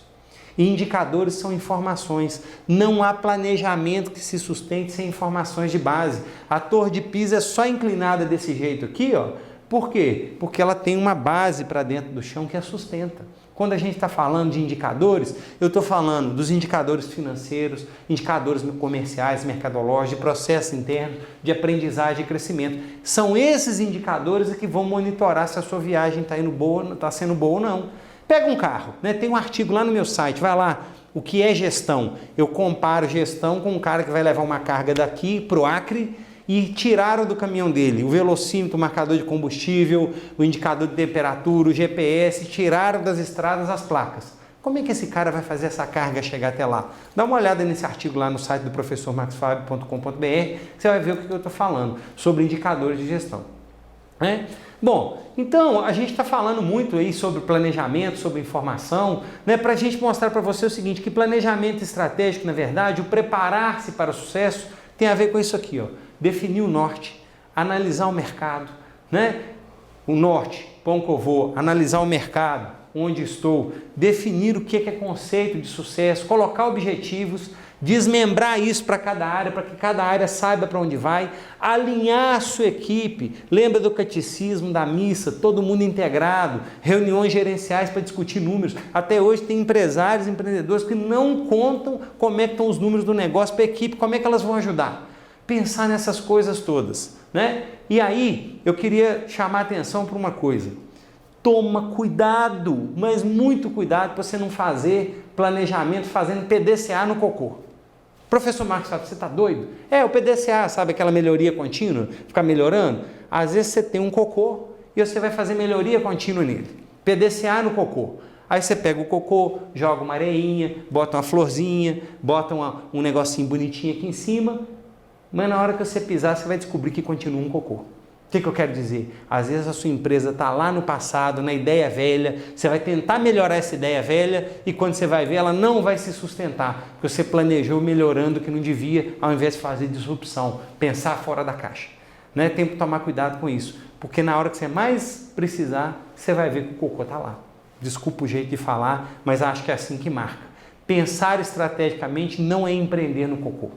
E indicadores são informações. Não há planejamento que se sustente sem informações de base. A torre de Pisa é só inclinada desse jeito aqui, ó. Por quê? Porque ela tem uma base para dentro do chão que a sustenta. Quando a gente está falando de indicadores, eu estou falando dos indicadores financeiros, indicadores comerciais, mercadológicos, de processo interno, de aprendizagem e crescimento. São esses indicadores que vão monitorar se a sua viagem está sendo boa ou não. Pega um carro, né? Tem um artigo lá no meu site, vai lá, o que é gestão? Eu comparo gestão com um cara que vai levar uma carga daqui para o Acre, e tiraram do caminhão dele o velocímetro, o marcador de combustível, o indicador de temperatura, o GPS, tiraram das estradas as placas. Como é que esse cara vai fazer essa carga chegar até lá? Dá uma olhada nesse artigo lá no site do professormarcosfabio.com.br, você vai ver o que eu estou falando sobre indicadores de gestão. Né? Bom, então a gente está falando muito aí sobre planejamento, sobre informação, né, para a gente mostrar para você o seguinte, que planejamento estratégico, na verdade, o preparar-se para o sucesso, tem a ver com isso aqui, ó. Definir o norte, analisar o mercado, né? O norte, para onde eu vou, analisar o mercado, onde estou, definir o que é conceito de sucesso, colocar objetivos, desmembrar isso para cada área, para que cada área saiba para onde vai, alinhar a sua equipe, lembra do catecismo, da missa, todo mundo integrado, reuniões gerenciais para discutir números. Até hoje tem empresários, empreendedores que não contam como é que estão os números do negócio para a equipe, como é que elas vão ajudar. pensar nessas coisas todas, né? E aí, eu queria chamar a atenção para uma coisa. Toma cuidado, mas muito cuidado para você não fazer planejamento fazendo PDCA no cocô. Professor Marcos, sabe, você está doido? O PDCA, sabe aquela melhoria contínua? Ficar melhorando? Às vezes você tem um cocô e você vai fazer melhoria contínua nele. PDCA no cocô. Aí você pega o cocô, joga uma areinha, bota uma florzinha, bota um negocinho bonitinho aqui em cima, mas na hora que você pisar, você vai descobrir que continua um cocô. O que eu quero dizer? Às vezes a sua empresa está lá no passado, na ideia velha, você vai tentar melhorar essa ideia velha e quando você vai ver, ela não vai se sustentar, porque você planejou melhorando o que não devia, ao invés de fazer disrupção, pensar fora da caixa. Né? Tem que tomar cuidado com isso, porque na hora que você mais precisar, você vai ver que o cocô está lá. Desculpa o jeito de falar, mas acho que é assim que marca. Pensar estrategicamente não é empreender no cocô.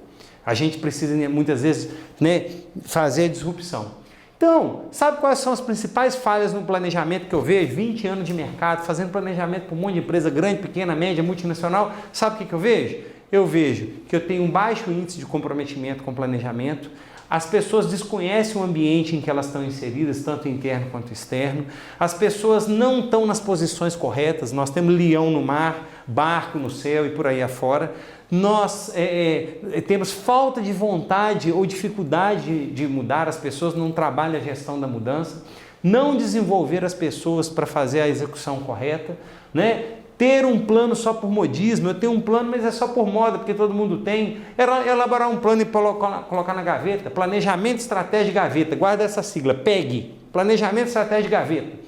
A gente precisa, muitas vezes, né, fazer a disrupção. Então, sabe quais são as principais falhas no planejamento que eu vejo? 20 anos de mercado, fazendo planejamento para um monte de empresa grande, pequena, média, multinacional. Sabe o que eu vejo? Eu vejo que eu tenho um baixo índice de comprometimento com planejamento. As pessoas desconhecem o ambiente em que elas estão inseridas, tanto interno quanto externo. As pessoas não estão nas posições corretas. Nós temos leão no mar, barco no céu e por aí afora. Nós temos falta de vontade ou dificuldade de mudar, as pessoas não trabalham a gestão da mudança, não desenvolver as pessoas para fazer a execução correta, né? Ter um plano só por modismo, eu tenho um plano, mas é só por moda, porque todo mundo tem. Elaborar um plano e colocar na gaveta, planejamento, estratégia de gaveta, guarda essa sigla, PEG, planejamento, estratégia de gaveta.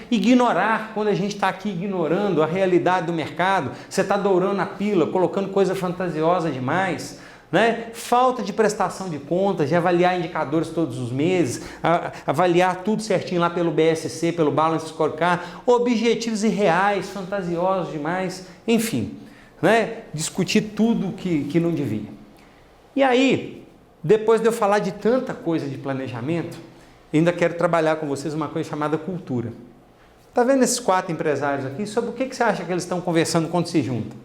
Ignorar, quando a gente está aqui ignorando a realidade do mercado, você está dourando a pílula, colocando coisa fantasiosa demais, né? Falta de prestação de contas, de avaliar indicadores todos os meses, avaliar tudo certinho lá pelo BSC, pelo Balance Scorecard, objetivos irreais, fantasiosos demais, enfim, né? Discutir tudo que não devia. E aí, depois de eu falar de tanta coisa de planejamento, ainda quero trabalhar com vocês uma coisa chamada cultura. Está vendo esses 4 empresários aqui? Sobre o que você acha que eles estão conversando quando se juntam?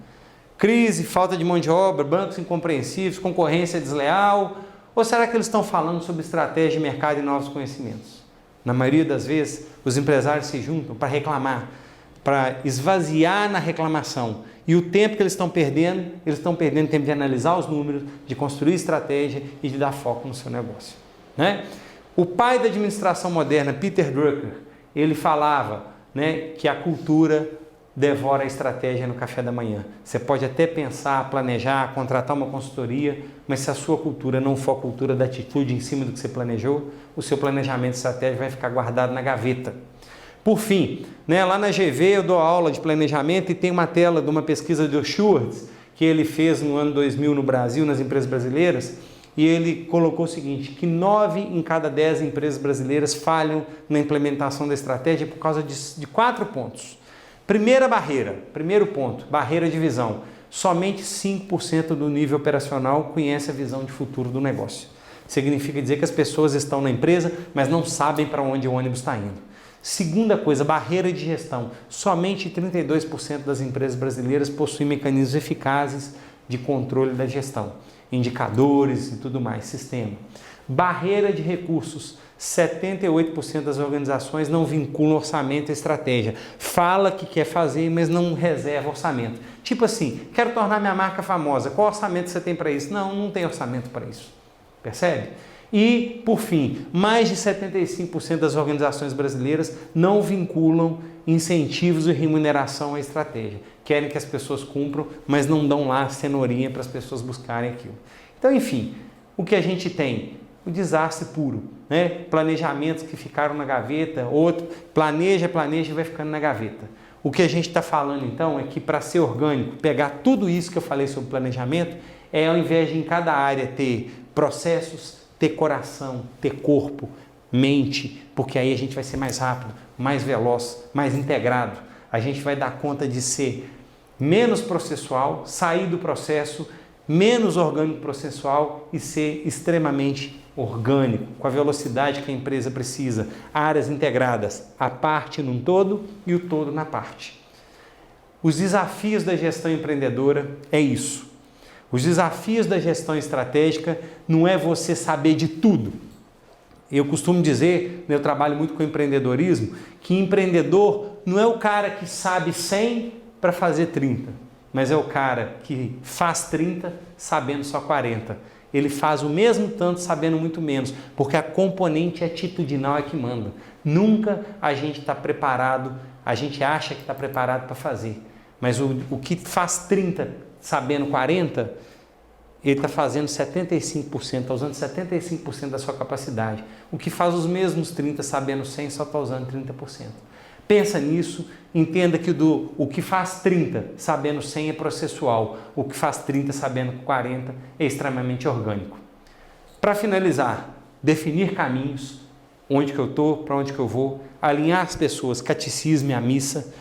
Crise, falta de mão de obra, bancos incompreensíveis, concorrência desleal? Ou será que eles estão falando sobre estratégia de mercado e novos conhecimentos? Na maioria das vezes, os empresários se juntam para reclamar, para esvaziar na reclamação. E o tempo que eles estão perdendo tempo de analisar os números, de construir estratégia e de dar foco no seu negócio. Né? O pai da administração moderna, Peter Drucker, ele falava, né, que a cultura devora a estratégia no café da manhã. Você pode até pensar, planejar, contratar uma consultoria, mas se a sua cultura não for a cultura da atitude em cima do que você planejou, o seu planejamento estratégico vai ficar guardado na gaveta. Por fim, né, lá na GV eu dou aula de planejamento e tem uma tela de uma pesquisa do Schwartz, que ele fez no ano 2000 no Brasil, nas empresas brasileiras, e ele colocou o seguinte, que 9 em cada 10 empresas brasileiras falham na implementação da estratégia por causa de 4 pontos. Primeiro ponto, barreira de visão. Somente 5% do nível operacional conhece a visão de futuro do negócio. Significa dizer que as pessoas estão na empresa, mas não sabem para onde o ônibus está indo. Segunda coisa, barreira de gestão. Somente 32% das empresas brasileiras possuem mecanismos eficazes de controle da gestão. Indicadores e tudo mais, sistema. Barreira de recursos. 78% das organizações não vinculam orçamento e estratégia. Fala que quer fazer, mas não reserva orçamento. Tipo assim, quero tornar minha marca famosa. Qual orçamento você tem para isso? Não tem orçamento para isso. Percebe? E, por fim, mais de 75% das organizações brasileiras não vinculam incentivos e remuneração à estratégia. Querem que as pessoas cumpram, mas não dão lá a cenourinha para as pessoas buscarem aquilo. Então, enfim, o que a gente tem? O desastre puro, né? Planejamentos que ficaram na gaveta, outro planeja e vai ficando na gaveta. O que a gente está falando então é que para ser orgânico, pegar tudo isso que eu falei sobre planejamento, ao invés de em cada área ter processos, ter coração, ter corpo, mente, porque aí a gente vai ser mais rápido, mais veloz, mais integrado. A gente vai dar conta de ser menos processual, sair do processo, menos orgânico processual e ser extremamente orgânico, com a velocidade que a empresa precisa, áreas integradas, a parte num todo e o todo na parte. Os desafios da gestão empreendedora é isso. Os desafios da gestão estratégica não é você saber de tudo. Eu costumo dizer, eu trabalho muito com empreendedorismo, que empreendedor não é o cara que sabe 100 para fazer 30, mas é o cara que faz 30 sabendo só 40. Ele faz o mesmo tanto sabendo muito menos, porque a componente atitudinal é que manda. Nunca a gente está preparado, a gente acha que está preparado para fazer, mas o que faz 30 sabendo 40, ele está fazendo 75%, está usando 75% da sua capacidade. O que faz os mesmos 30 sabendo 100 só está usando 30%. Pensa nisso, entenda que o que faz 30 sabendo 100 é processual, o que faz 30 sabendo 40 é extremamente orgânico. Para finalizar, definir caminhos, onde que eu estou, para onde que eu vou, alinhar as pessoas, catecismo e a missa,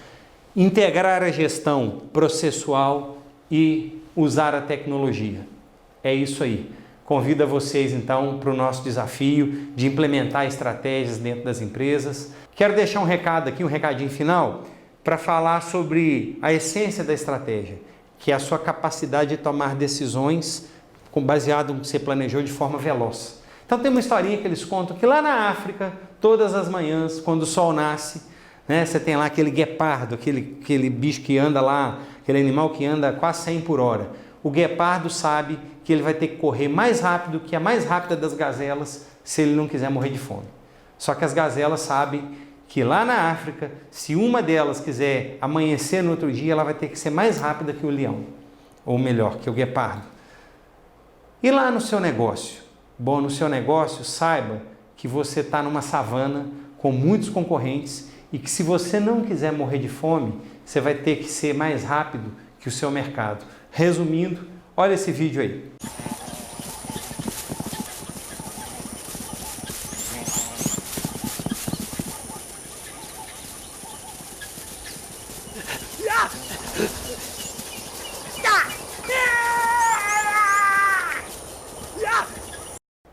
integrar a gestão processual e usar a tecnologia. É isso aí. Convido a vocês então para o nosso desafio de implementar estratégias dentro das empresas. Quero deixar um recado aqui, um recadinho final, para falar sobre a essência da estratégia, que é a sua capacidade de tomar decisões baseado no que você planejou de forma veloz. Então tem uma historinha que eles contam que lá na África, todas as manhãs, quando o sol nasce, né, você tem lá aquele guepardo, aquele bicho que anda lá, aquele animal que anda quase 100 por hora. O guepardo sabe que ele vai ter que correr mais rápido que a mais rápida das gazelas se ele não quiser morrer de fome. Só que as gazelas sabem que lá na África, se uma delas quiser amanhecer no outro dia, ela vai ter que ser mais rápida que o leão, ou melhor, que o guepardo. E lá no seu negócio? Bom, no seu negócio, saiba que você está numa savana com muitos concorrentes e que se você não quiser morrer de fome, você vai ter que ser mais rápido que o seu mercado. Resumindo, olha esse vídeo aí.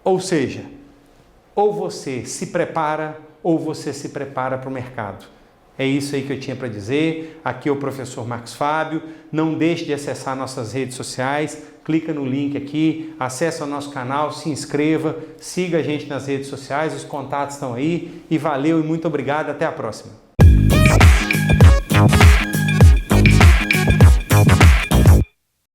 Ou seja, ou você se prepara ou você se prepara para o mercado. É isso aí que eu tinha para dizer. Aqui é o professor Marcos Fábio. Não deixe de acessar nossas redes sociais. Clica no link aqui, acesse o nosso canal, se inscreva, siga a gente nas redes sociais, os contatos estão aí. E valeu e muito obrigado. Até a próxima.